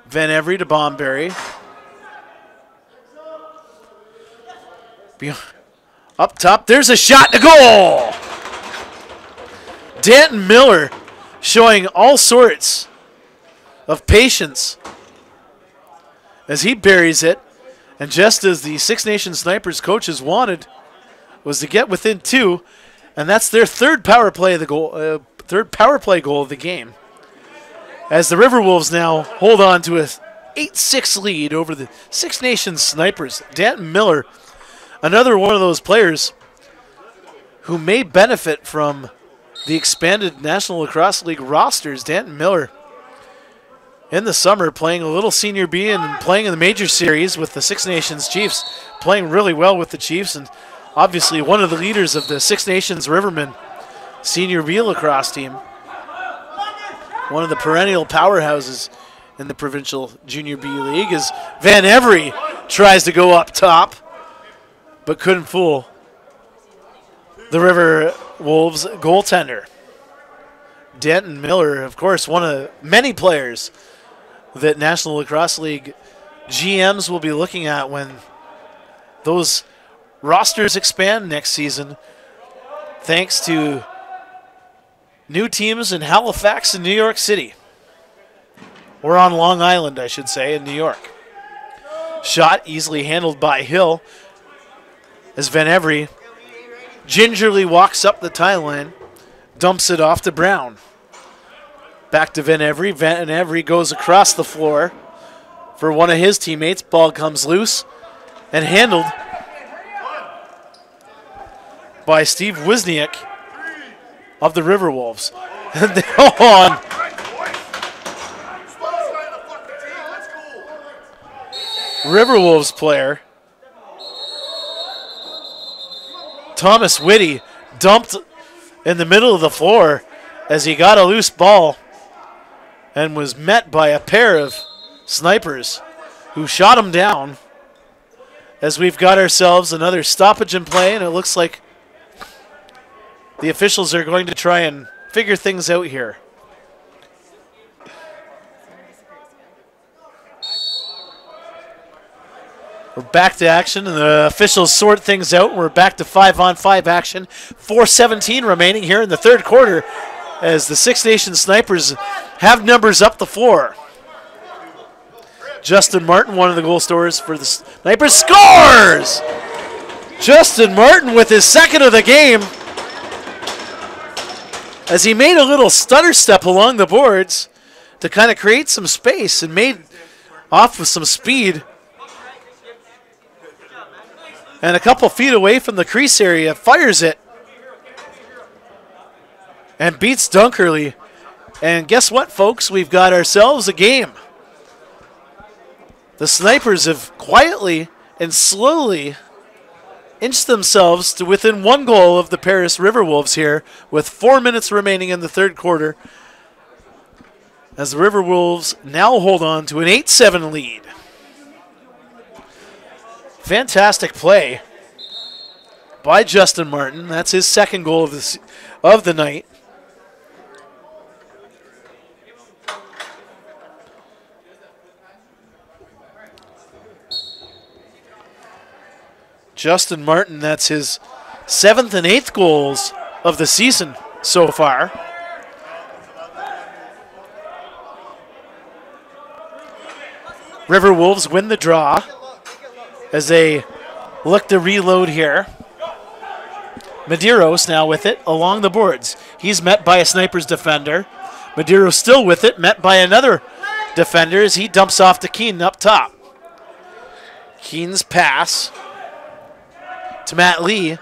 Van Every to Bomberry. Up top, there's a shot to goal! Danton Miller showing all sorts of patience as he buries it. And just as the Six Nations Snipers coaches wanted was to get within 2, and that's their third power play of the goal, third power play goal of the game. As the River Wolves now hold on to a 8-6 lead over the Six Nations Snipers. Danton Miller, another one of those players who may benefit from the expanded National Lacrosse League rosters. Danton Miller in the summer playing a little Senior B and playing in the major series with the Six Nations Chiefs, playing really well with the Chiefs, and obviously one of the leaders of the Six Nations Rivermen Senior B lacrosse team. One of the perennial powerhouses in the Provincial Junior B League as Van Every tries to go up top, but couldn't fool the River Wolves goaltender. Danton Miller, of course, one of many players that National Lacrosse League GMs will be looking at when those rosters expand next season, thanks to new teams in Halifax and New York City. Or on Long Island, I should say, in New York. Shot easily handled by Hill as Van Every gingerly walks up the tie line, dumps it off to Brown. Back to Van Every. Van Every goes across the floor for one of his teammates. Ball comes loose and handled by Steve Wisniak of the River Wolves. And they go on. River Wolves player Thomas Whitty dumped in the middle of the floor as he got a loose ball and was met by a pair of snipers who shot him down, as we've got ourselves another stoppage in play, and it looks like the officials are going to try and figure things out here. We're back to action, and the officials sort things out. We're back to 5-on-5 action. 4:17 remaining here in the third quarter as the Six Nations Snipers have numbers up the floor. Justin Martin, one of the goal scorers for the Snipers, scores! Justin Martin with his second of the game as he made a little stutter step along the boards to kind of create some space and made off with some speed. And a couple feet away from the crease area, fires it and beats Dunkerley. And guess what, folks? We've got ourselves a game. The Snipers have quietly and slowly inched themselves to within one goal of the Paris River Wolves here with 4 minutes remaining in the third quarter, as the River Wolves now hold on to an 8-7 lead. Fantastic play by Justin Martin. That's his second goal of the night. Justin Martin, that's his 7th and 8th goals of the season so far. River Wolves win the draw as they look to reload here. Medeiros now with it along the boards. He's met by a Snipers defender. Medeiros still with it, met by another defender as he dumps off to Keen up top. Keen's pass to Matt Lee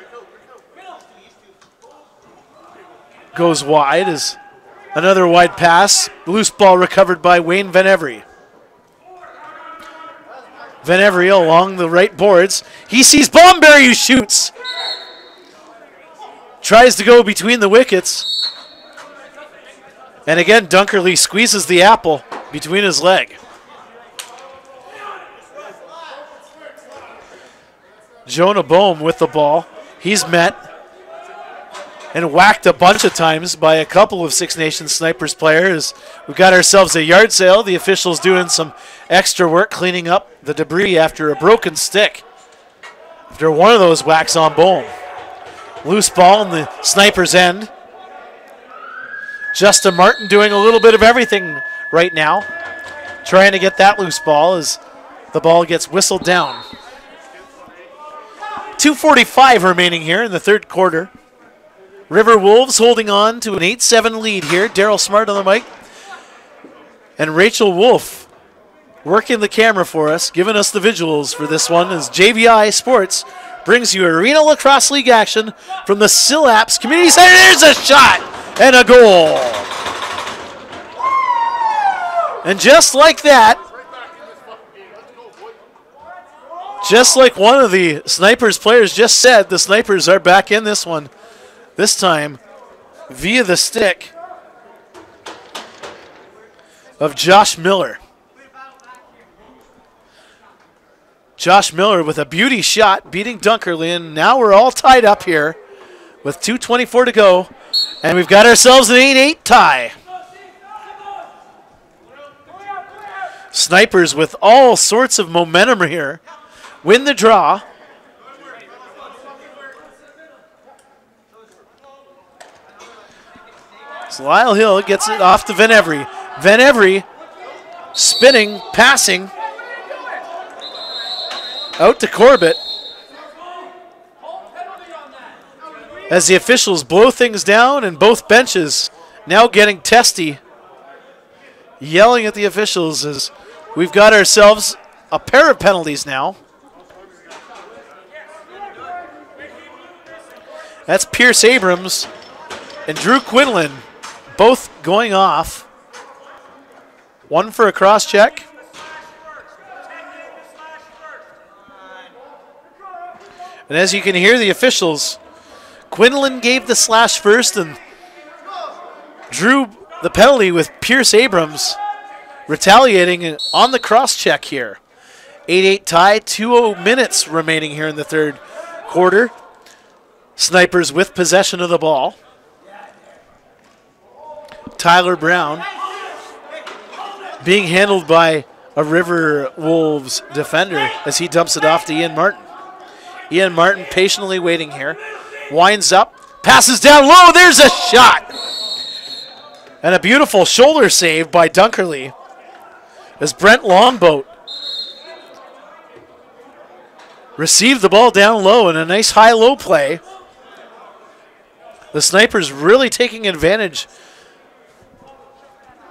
goes wide as another wide pass. Loose ball recovered by Wayne Van Every. Van Every along the right boards. He sees Bomberry who shoots. Tries to go between the wickets. And again, Dunkerley squeezes the apple between his leg. Jonah Bohm with the ball. He's met and whacked a bunch of times by a couple of Six Nations Snipers players. We've got ourselves a yard sale. The officials doing some extra work cleaning up the debris after a broken stick. After one of those whacks on Bohm. Loose ball in the Snipers' end. Justin Martin doing a little bit of everything right now. Trying to get that loose ball as the ball gets whistled down. 2:45 remaining here in the third quarter. River Wolves holding on to an 8-7 lead here. Daryl Smart on the mic. And Rachel Wolf working the camera for us, giving us the visuals for this one as JVI Sports brings you Arena Lacrosse League action from the Sillaps Community Center. There's a shot and a goal. And just like that, just like one of the Snipers players just said, the Snipers are back in this one. This time via the stick of Josh Miller. Josh Miller with a beauty shot beating Dunkerley, and now we're all tied up here with 2:24 to go, and we've got ourselves an 8-8 tie. Snipers with all sorts of momentum here win the draw. So Lyle Hill gets it off to Van Every. Van Every spinning, passing out to Corbett as the officials blow things down, and both benches now getting testy, yelling at the officials as we've got ourselves a pair of penalties now. That's Pierce Abrams and Drew Quinlan both going off. One for a cross check. And as you can hear the officials, Quinlan gave the slash first and drew the penalty with Pierce Abrams retaliating on the cross check here. 8-8 tie, 2 minutes remaining here in the third quarter. Snipers with possession of the ball. Tyler Brown being handled by a River Wolves defender as he dumps it off to Ian Martin. Ian Martin patiently waiting here. Winds up, passes down low, there's a shot! And a beautiful shoulder save by Dunkerley as Brent Longboat received the ball down low in a nice high-low play. The Snipers really taking advantage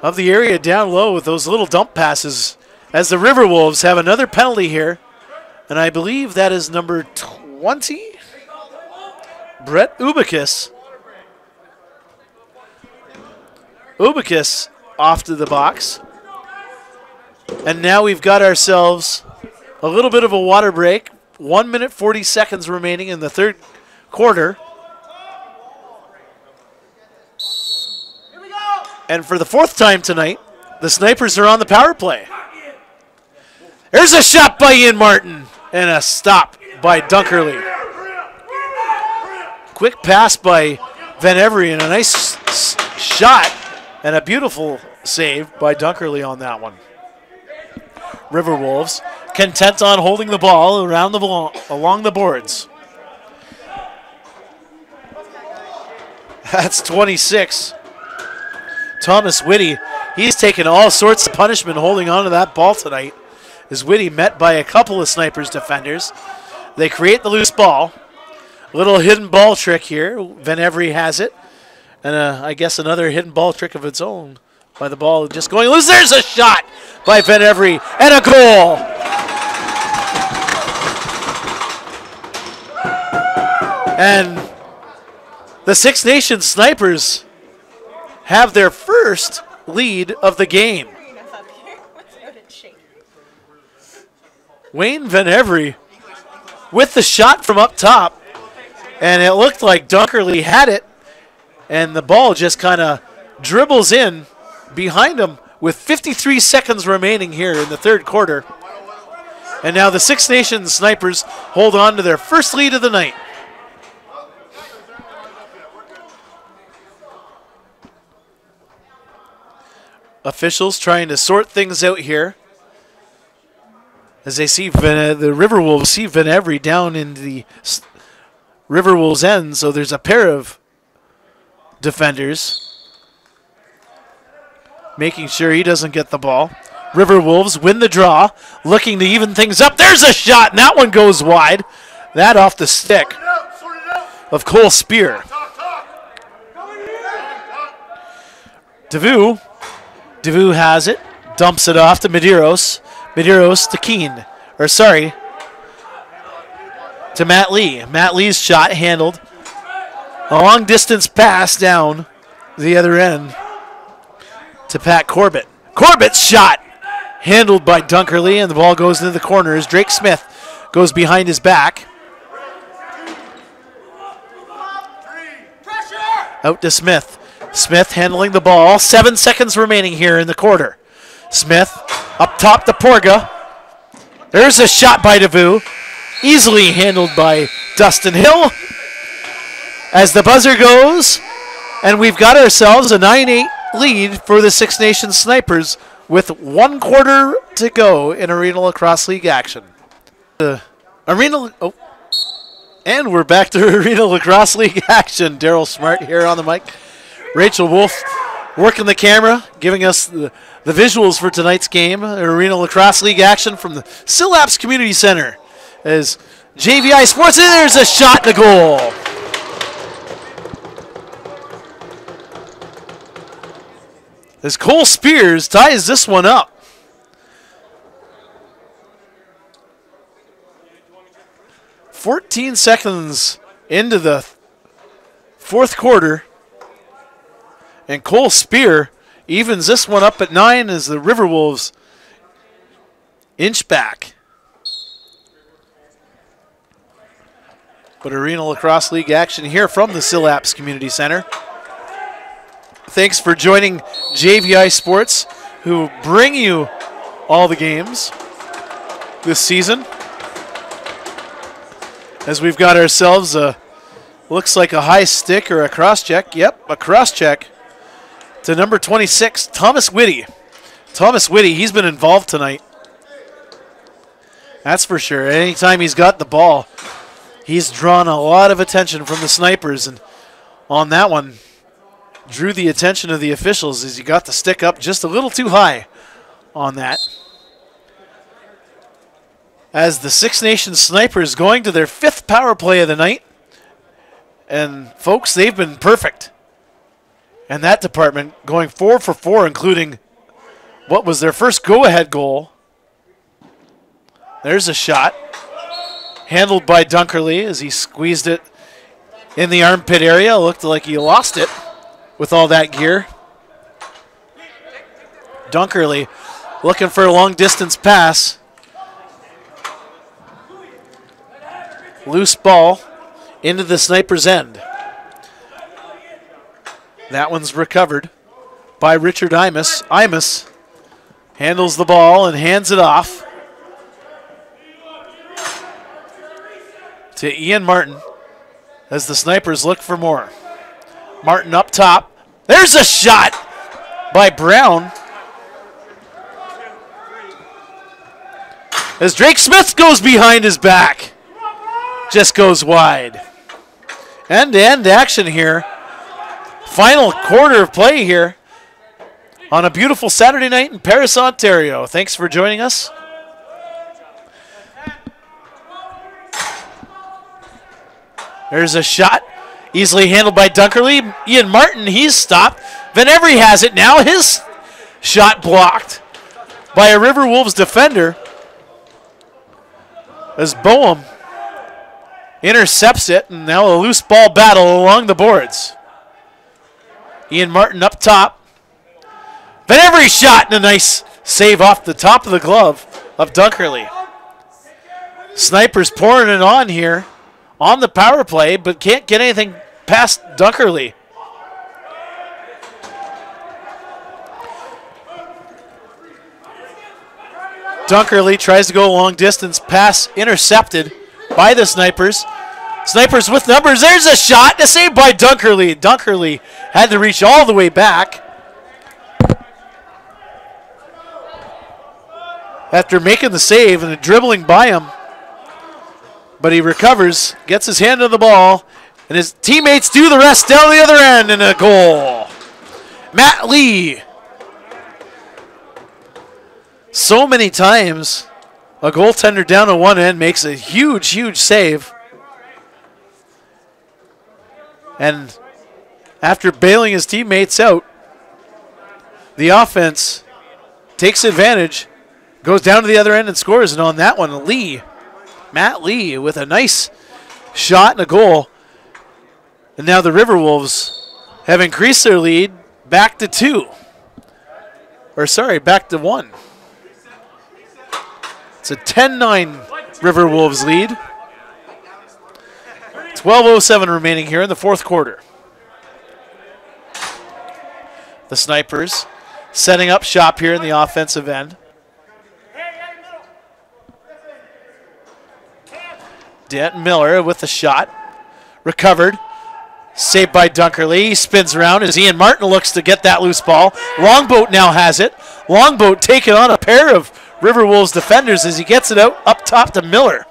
of the area down low with those little dump passes as the River Wolves have another penalty here. And I believe that is number 20, Brett Ubicus. Ubicus off to the box. And now we've got ourselves a little bit of a water break. 1 minute 40 seconds remaining in the third quarter. And for the fourth time tonight, the Snipers are on the power play. There's a shot by Ian Martin and a stop by Dunkerley. Quick pass by Van Every and a nice shot and a beautiful save by Dunkerley on that one. River Wolves content on holding the ball around along the boards. That's 26. Thomas Whitty, he's taken all sorts of punishment holding on to that ball tonight Is Whitty met by a couple of Snipers defenders. They create the loose ball. A little hidden ball trick here. Van Every has it. And I guess another hidden ball trick of its own by the ball just going loose. There's a shot by Van Every and a goal. And the Six Nations Snipers have their first lead of the game. Wayne Van Every with the shot from up top, and it looked like Dunkerley had it, and the ball just kind of dribbles in behind him with 53 seconds remaining here in the third quarter. And now the Six Nations Snipers hold on to their first lead of the night. Officials trying to sort things out here as they see the Riverwolves see Van Every down in the Riverwolves end, so there's a pair of defenders making sure he doesn't get the ball. Riverwolves win the draw, looking to even things up. There's a shot, and that one goes wide. That off the stick of Cole Spear. Devu has it, dumps it off to Medeiros. Medeiros to Keene, to Matt Lee. Matt Lee's shot handled. A long distance pass down the other end to Pat Corbett. Corbett's shot handled by Dunkerley, and the ball goes into the corners. Drake Smith goes behind his back. Out to Smith. Smith handling the ball. 7 seconds remaining here in the quarter. Smith up top to Porga. There's a shot by Devu. Easily handled by Dustin Hill. As the buzzer goes, and we've got ourselves a 9-8 lead for the Six Nations Snipers with 1 quarter to go in Arena Lacrosse League action. And we're back to Arena Lacrosse League action. Daryl Smart here on the mic. Rachel Wolf working the camera, giving us the visuals for tonight's game. Arena Lacrosse League action from the Sillaps Community Center. As JVI Sports, and there's a shot to goal. As Cole Spears ties this one up. "14 seconds into the fourth quarter. And Cole Spear evens this one up at 9 as the Riverwolves inch back. But Arena Lacrosse League action here from the Sillaps Community Center. Thanks for joining JVI Sports, who bring you all the games this season. As we've got ourselves looks like a high stick or a cross check. Yep, a cross check to number 26, Thomas Whitty. Thomas Whitty, he's been involved tonight. That's for sure. Anytime he's got the ball, he's drawn a lot of attention from the Snipers. And on that one, drew the attention of the officials as he got the stick up just a little too high on that. As the Six Nations Snipers going to their 5th power play of the night. And folks, they've been perfect. And that department going 4 for 4, including what was their first go-ahead goal. There's a shot. Handled by Dunkerley as he squeezed it in the armpit area. Looked like he lost it with all that gear. Dunkerley looking for a long-distance pass. Loose ball into the Sniper's end. That one's recovered by Richard Imus. Imus handles the ball and hands it off to Ian Martin as the Snipers look for more. Martin up top. There's a shot by Brown. As Drake Smith goes behind his back. Just goes wide. End-to-end action here. Final quarter of play here on a beautiful Saturday night in Paris, Ontario. Thanks for joining us. There's a shot. Easily handled by Dunkerley. Ian Martin, he's stopped. Van Every has it now. His shot blocked by a River Wolves defender as Boehm intercepts it, and now a loose ball battle along the boards. Ian Martin up top. Van Every shot, and a nice save off the top of the glove of Dunkerley. Snipers pouring it on here on the power play, but can't get anything past Dunkerley. Dunkerley tries to go a long distance, pass intercepted by the Snipers. Snipers with numbers. There's a shot, a save by Dunkerley. Dunkerley had to reach all the way back after making the save and dribbling by him. But he recovers, gets his hand on the ball, and his teammates do the rest down the other end, and a goal. Matt Lee. So many times a goaltender down at one end makes a huge, huge save. And after bailing his teammates out, the offense takes advantage, goes down to the other end and scores. And on that one, Lee, Matt Lee, with a nice shot and a goal. And now the River Wolves have increased their lead back to 2. Or sorry, back to 1. It's a 10-9 River Wolves lead. 12:07 remaining here in the fourth quarter. The Snipers setting up shop here in the offensive end. Denton Miller with the shot. Recovered. Saved by Dunkerley. He spins around as Ian Martin looks to get that loose ball. Longboat now has it. Longboat taking on a pair of River Wolves defenders as he gets it out up top to Miller.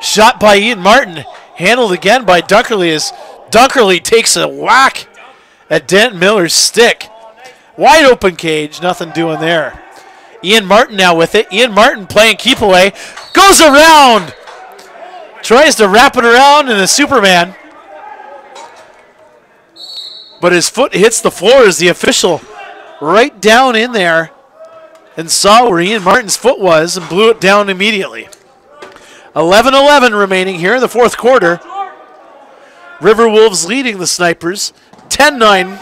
Shot by Ian Martin. Handled again by Dunkerley as Dunkerley takes a whack at Denton Miller's stick. Wide open cage. Nothing doing there. Ian Martin now with it. Ian Martin playing keep away. Goes around. Tries to wrap it around in a Superman. But his foot hits the floor as the official right down in there and saw where Ian Martin's foot was and blew it down immediately. 11:11 remaining here in the fourth quarter. River Wolves leading the Snipers 10-9.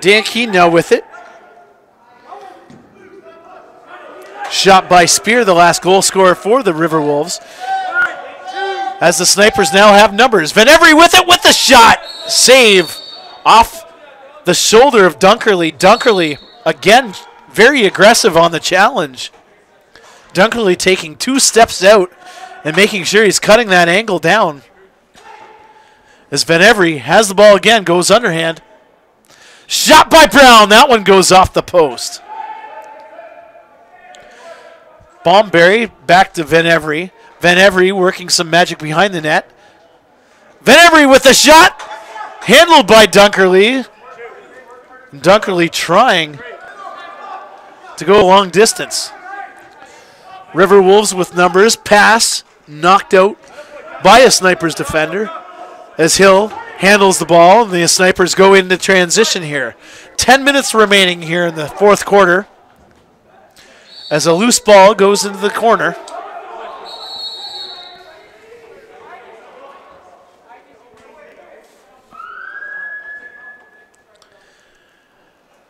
Dan Keene now with it. Shot by Spear, the last goal scorer for the River Wolves. As the Snipers now have numbers. Van Every with it with the shot. Save off the shoulder of Dunkerley. Dunkerley, again, very aggressive on the challenge. Dunkerley taking 2 steps out and making sure he's cutting that angle down. As Van Every has the ball again, goes underhand. Shot by Brown. That one goes off the post. Bomberry back to Van Every. Van Every working some magic behind the net. Van Every with the shot. Handled by Dunkerley. Dunkerley trying to go a long distance. River Wolves with numbers. Pass. Knocked out by a Snipers defender. As Hill handles the ball, and the Snipers go into transition here. 10 minutes remaining here in the fourth quarter. As a loose ball goes into the corner.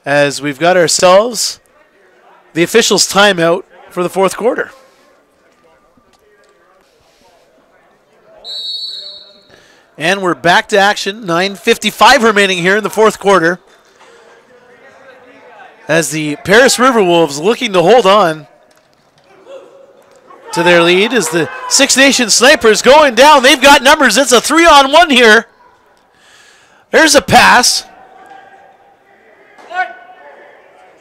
As we've got ourselves the officials' timeout for the fourth quarter. And we're back to action. 9:55 remaining here in the fourth quarter. As the Paris River Wolves looking to hold on to their lead as the Six Nations Snipers going down. They've got numbers. It's a 3-on-1 here. There's a pass.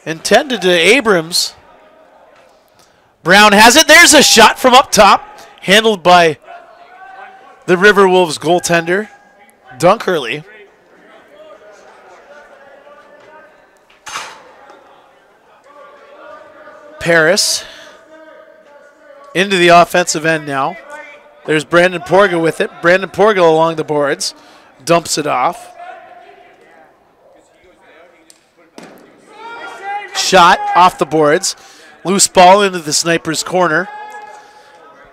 Intended to Abrams. Brown has it. There's a shot from up top. Handled by the River Wolves goaltender, Dunkerley. Paris into the offensive end now. There's Brandon Porga with it. Brandon Porga along the boards. Dumps it off. Shot off the boards. Loose ball into the Snipers' corner.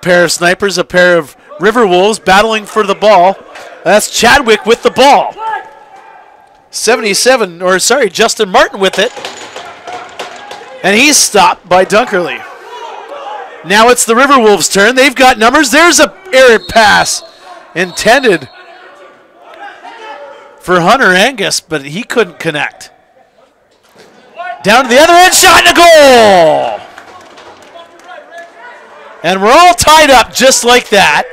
Pair of Snipers, a pair of River Wolves battling for the ball. That's Chadwick with the ball. Justin Martin with it. And he's stopped by Dunkerley. Now it's the River Wolves' turn. They've got numbers. There's a errant pass intended for Hunter Angus, but he couldn't connect. Down to the other end, shot and a goal! And we're all tied up just like that.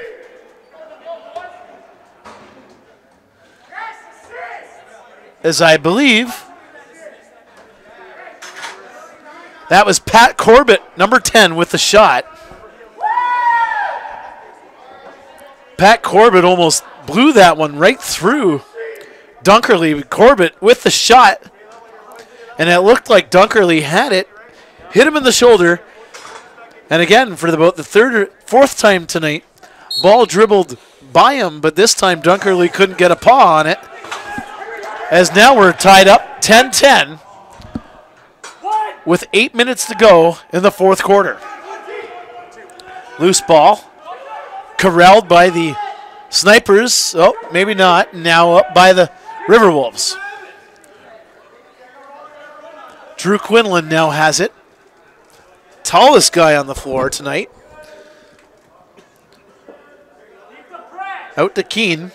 As I believe that was Pat Corbett, number 10, with the shot. Pat Corbett almost blew that one right through Dunkerley. Corbett with the shot. And it looked like Dunkerley had it. Hit him in the shoulder. And again, for about the fourth time tonight, ball dribbled by him, but this time Dunkerley couldn't get a paw on it. As now we're tied up 10-10 with 8 minutes to go in the fourth quarter. Loose ball. Corralled by the Snipers. Oh, maybe not. Now up by the River Wolves. Drew Quinlan now has it. Tallest guy on the floor tonight. Out to Keene.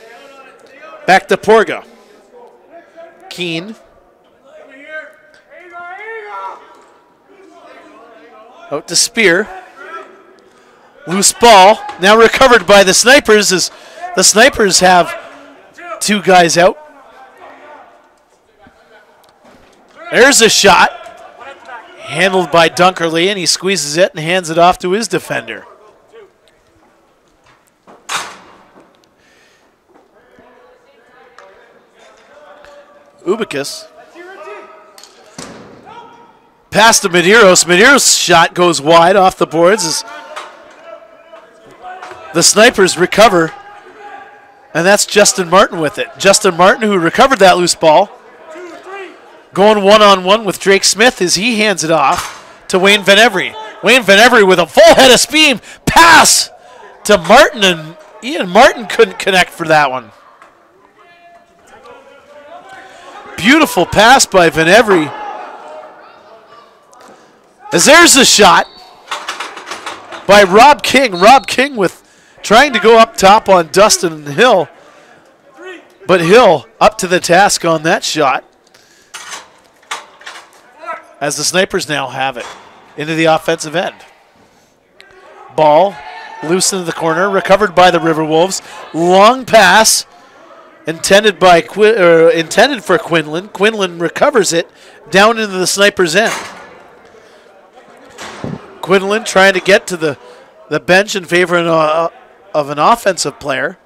Back to Porga. Keene. Out to Spear. Loose ball. Now recovered by the Snipers as the Snipers have two guys out. There's a shot. Handled by Dunkerley, and he squeezes it and hands it off to his defender. Ubicus. Pass to Medeiros. Medeiros' shot goes wide off the boards as the Snipers recover. And that's Justin Martin with it. Justin Martin, who recovered that loose ball. Going one-on-one with Drake Smith as he hands it off to Wayne Van Every. Wayne Van Every with a full head of steam. Pass to Martin, and Ian Martin couldn't connect for that one. Beautiful pass by Van Every. As there's the shot by Rob King. Rob King with trying to go up top on Dustin Hill. But Hill up to the task on that shot. As the Snipers now have it into the offensive end. Ball loose into the corner, recovered by the River Wolves. Long pass intended for Quinlan. Quinlan recovers it down into the Snipers' end. Quinlan trying to get to the bench in favor of an offensive player.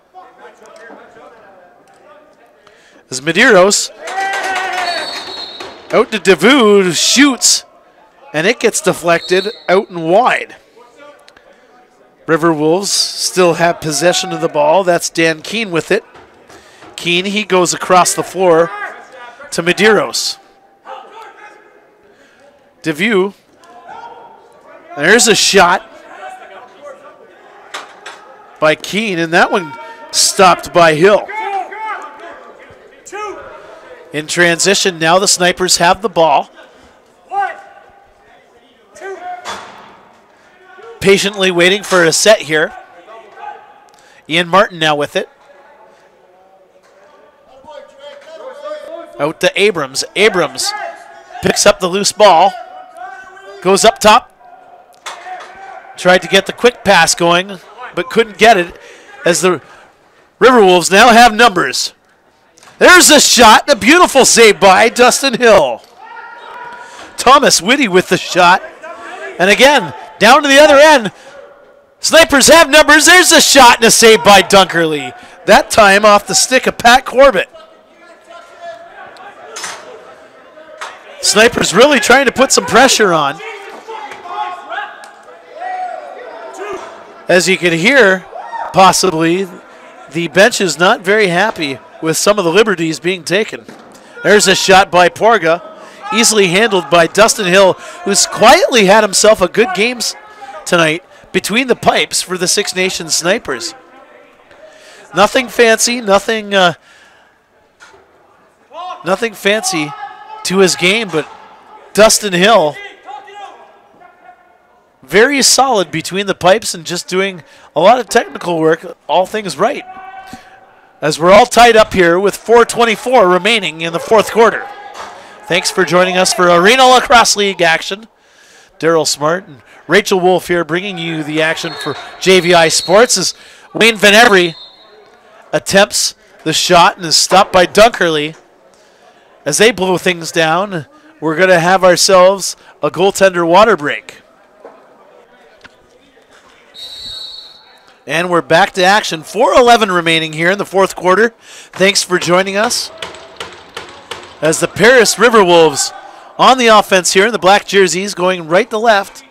As Medeiros out to Devoux, shoots, and it gets deflected out and wide. River Wolves still have possession of the ball. That's Dan Keene with it. Keene, he goes across the floor to Medeiros. Devoux, there's a shot by Keene, and that one stopped by Hill. In transition, now the Snipers have the ball. Patiently waiting for a set here. Ian Martin now with it. Out to Abrams. Abrams picks up the loose ball. Goes up top. Tried to get the quick pass going, but couldn't get it as the River Wolves now have numbers. There's a shot, a beautiful save by Dustin Hill. Thomas Whitty with the shot. And again, down to the other end. Snipers have numbers. There's a shot and a save by Dunkerley. That time off the stick of Pat Corbett. Snipers really trying to put some pressure on. As you can hear, possibly, the bench is not very happy with some of the liberties being taken. There's a shot by Porga, easily handled by Dustin Hill, who's quietly had himself a good game tonight between the pipes for the Six Nations Snipers. Nothing fancy, nothing fancy to his game, but Dustin Hill, very solid between the pipes and just doing a lot of technical work, all things right. As we're all tied up here with 4:24 remaining in the fourth quarter. Thanks for joining us for Arena Lacrosse League action. Daryl Smart and Rachel Wolf here bringing you the action for JVI Sports as Wayne Van Every attempts the shot and is stopped by Dunkerley. As they blow things down, we're going to have ourselves a goaltender water break. And we're back to action. 4:11 remaining here in the fourth quarter. Thanks for joining us. As the Paris River Wolves on the offense here in the black jerseys going right to left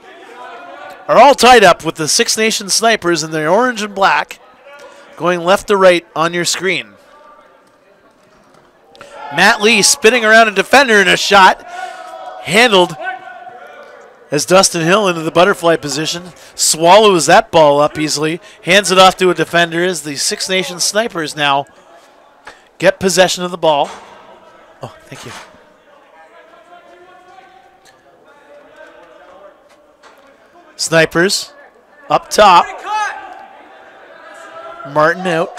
are all tied up with the Six Nations Snipers in their orange and black going left to right on your screen. Matt Lee spinning around a defender in a shot. Handled as Dustin Hill into the butterfly position. Swallows that ball up easily. Hands it off to a defender as the Six Nations Snipers now get possession of the ball. Oh, thank you. Snipers up top. Martin out.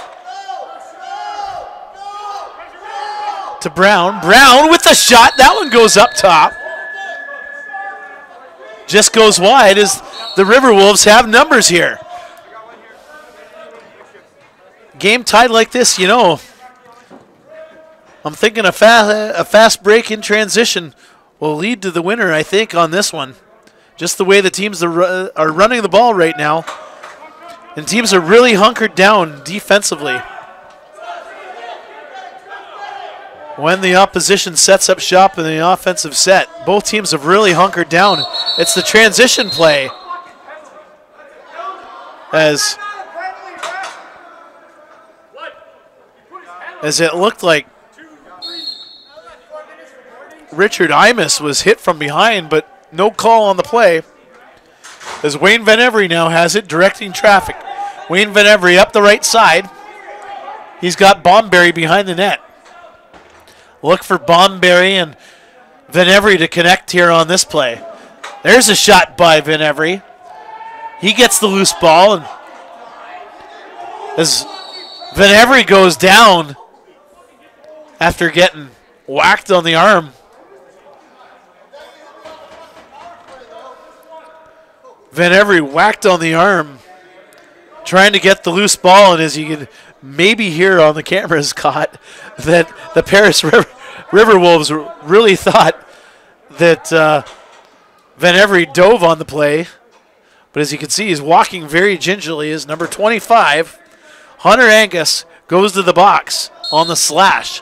To Brown. Brown with the shot. That one goes up top. Just goes wide as the River Wolves have numbers here. Game tied like this, you know, I'm thinking a fast break in transition will lead to the winner, I think, on this one. Just the way the teams are running the ball right now. And teams are really hunkered down defensively. When the opposition sets up shop in the offensive set, both teams have really hunkered down. It's the transition play. As it looked like Richard Imus was hit from behind, but no call on the play. As Wayne Van Every now has it, directing traffic. Wayne Van Every up the right side. He's got Bomberry behind the net. Look for Bomberry and Van Every to connect here on this play. There's a shot by Van Every. He gets the loose ball, and as Van Every goes down after getting whacked on the arm. Van Every whacked on the arm trying to get the loose ball, and as you can maybe hear on the cameras caught, that the Paris River Wolves really thought that Van Every dove on the play. But as you can see, he's walking very gingerly as number 25, Hunter Angus, goes to the box on the slash.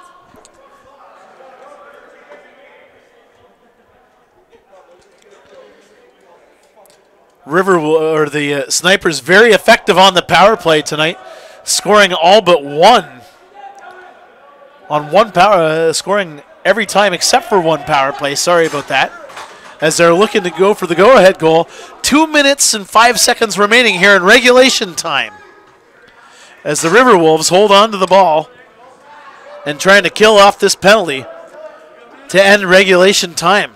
The Snipers very effective on the power play tonight, scoring all but one. On one power, scoring every time except for one power play. Sorry about that. As they're looking to go for the go-ahead goal. 2 minutes and 5 seconds remaining here in regulation time. As the River Wolves hold on to the ball and trying to kill off this penalty to end regulation time.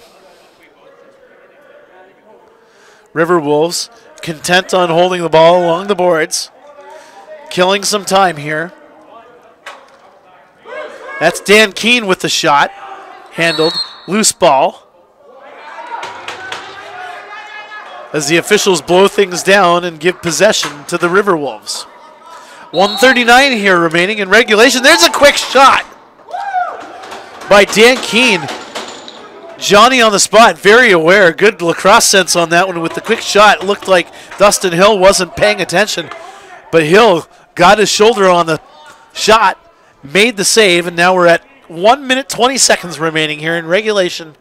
River Wolves content on holding the ball along the boards, killing some time here. That's Dan Keene with the shot, handled, loose ball. As the officials blow things down and give possession to the River Wolves. 1:39 here remaining in regulation. There's a quick shot by Dan Keene. Johnny on the spot, very aware. Good lacrosse sense on that one with the quick shot. It looked like Dustin Hill wasn't paying attention, but Hill got his shoulder on the shot, made the save, and now we're at 1 minute 20 seconds remaining here in regulation.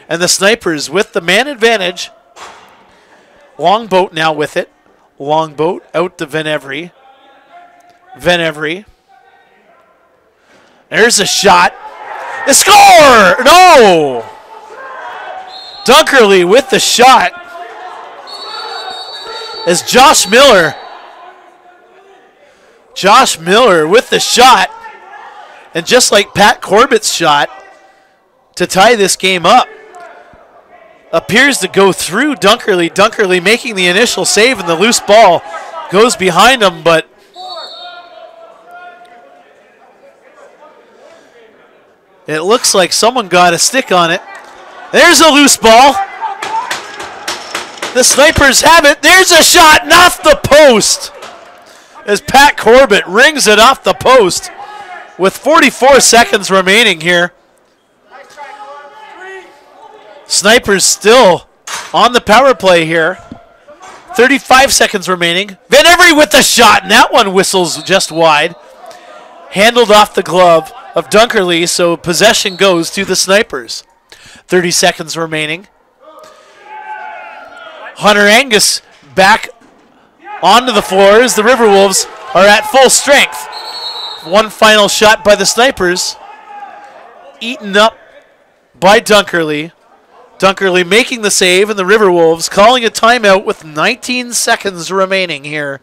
And the Snipers with the man advantage. Longboat now with it. Longboat out to Venevri. Venevri. There's a shot. The score! No! Dunkerley with the shot. As Josh Miller with the shot. And just like Pat Corbett's shot to tie this game up, appears to go through Dunkerley. Dunkerley making the initial save, and the loose ball goes behind him, but it looks like someone got a stick on it. There's a loose ball. The Snipers have it. There's a shot, and off the post, as Pat Corbett rings it off the post with 44 seconds remaining here. Snipers still on the power play here. 35 seconds remaining. Venevri with the shot, and that one whistles just wide. Handled off the glove of Dunkerley, so possession goes to the Snipers. 30 seconds remaining. Hunter Angus back onto the floor as the Riverwolves are at full strength. One final shot by the Snipers. Eaten up by Dunkerley. Dunkerley making the save, and the Riverwolves calling a timeout with 19 seconds remaining here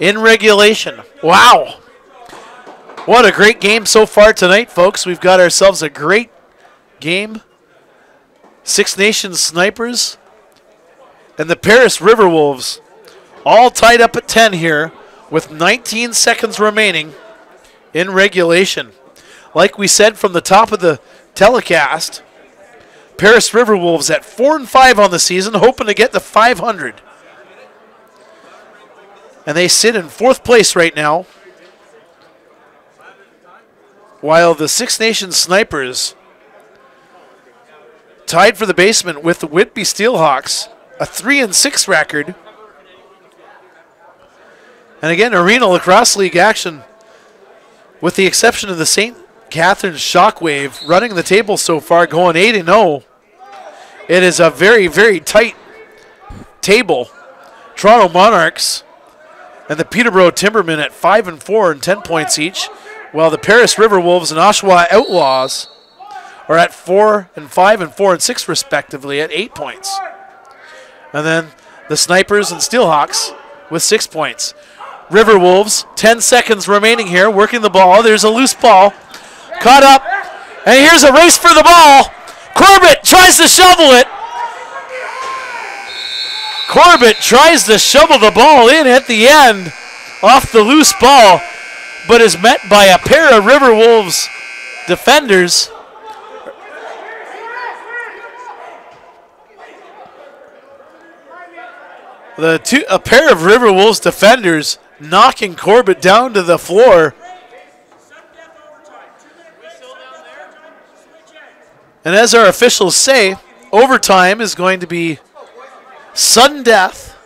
in regulation. Wow. What a great game so far tonight, folks. We've got ourselves a great game. Six Nations Snipers and the Paris Riverwolves all tied up at 10 here with 19 seconds remaining in regulation. Like we said from the top of the telecast, Paris Riverwolves at 4-5 on the season, hoping to get to 500. And they sit in 4th place right now, while the Six Nations Snipers tied for the basement with the Whitby Steelhawks, a 3-6 record. And again, Arena Lacrosse League action, with the exception of the St. Catharines Shockwave, running the table so far, going 8-0. It is a very, very tight table. Toronto Monarchs and the Peterborough Timbermen at 5-4 and 10 points each, while the Paris Riverwolves and Oshawa Outlaws are at 4-5 and 4-6 respectively at 8 points. And then the Snipers and Steelhawks with 6 points. Riverwolves, 10 seconds remaining here, working the ball. There's a loose ball. Caught up. And here's a race for the ball. Corbett tries to shovel it. Corbett tries to shovel the ball in at the end off the loose ball, but is met by a pair of Riverwolves defenders. A pair of Riverwolves defenders knocking Corbett down to the floor. And as our officials say, overtime is going to be sudden death.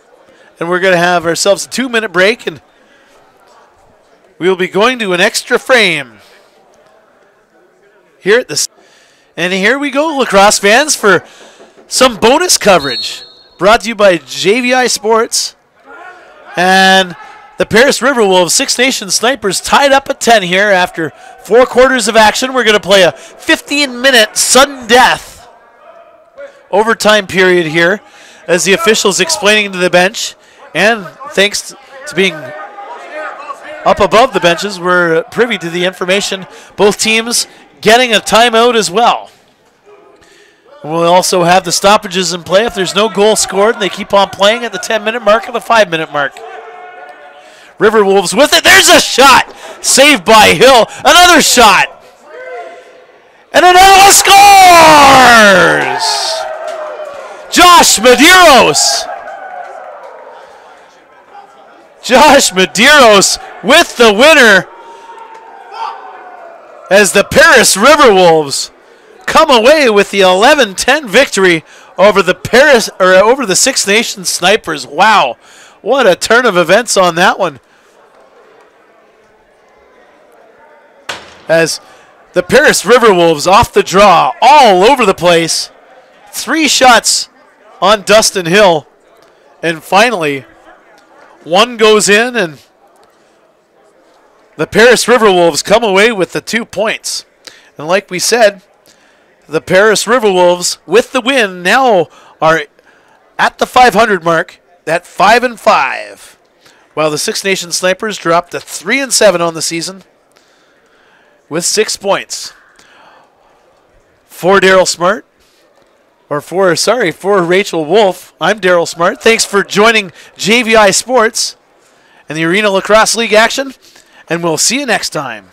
And we're going to have ourselves a 2-minute break, and we'll be going to an extra frame here at this. And here we go, lacrosse fans, for some bonus coverage brought to you by JVI Sports. And the Paris Riverwolves, Six Nations Snipers tied up at 10 here after 4 quarters of action. We're going to play a 15-minute sudden death overtime period here as the officials explaining to the bench. And thanks to being up above the benches, we're privy to the information. Both teams getting a timeout as well. And we'll also have the stoppages in play if there's no goal scored, and they keep on playing at the 10-minute mark and the 5-minute mark. Riverwolves with it. There's a shot. Saved by Hill. Another shot. And another scores! Josh Medeiros. Josh Medeiros with the winner as the Paris Riverwolves come away with the 11-10 victory over the Six Nations Snipers. Wow, what a turn of events on that one. As the Paris Riverwolves off the draw all over the place. 3 shots on Dustin Hill. And finally, One goes in, and the Paris Riverwolves come away with the 2 points. And like we said, the Paris Riverwolves, with the win, now are at the 500 mark at 5-5, while the Six Nations Snipers dropped to 3-7 on the season with 6 points. For Daryl Smart, for Rachel Wolf, I'm Daryl Smart. Thanks for joining JVI Sports and the Arena Lacrosse League action, and we'll see you next time.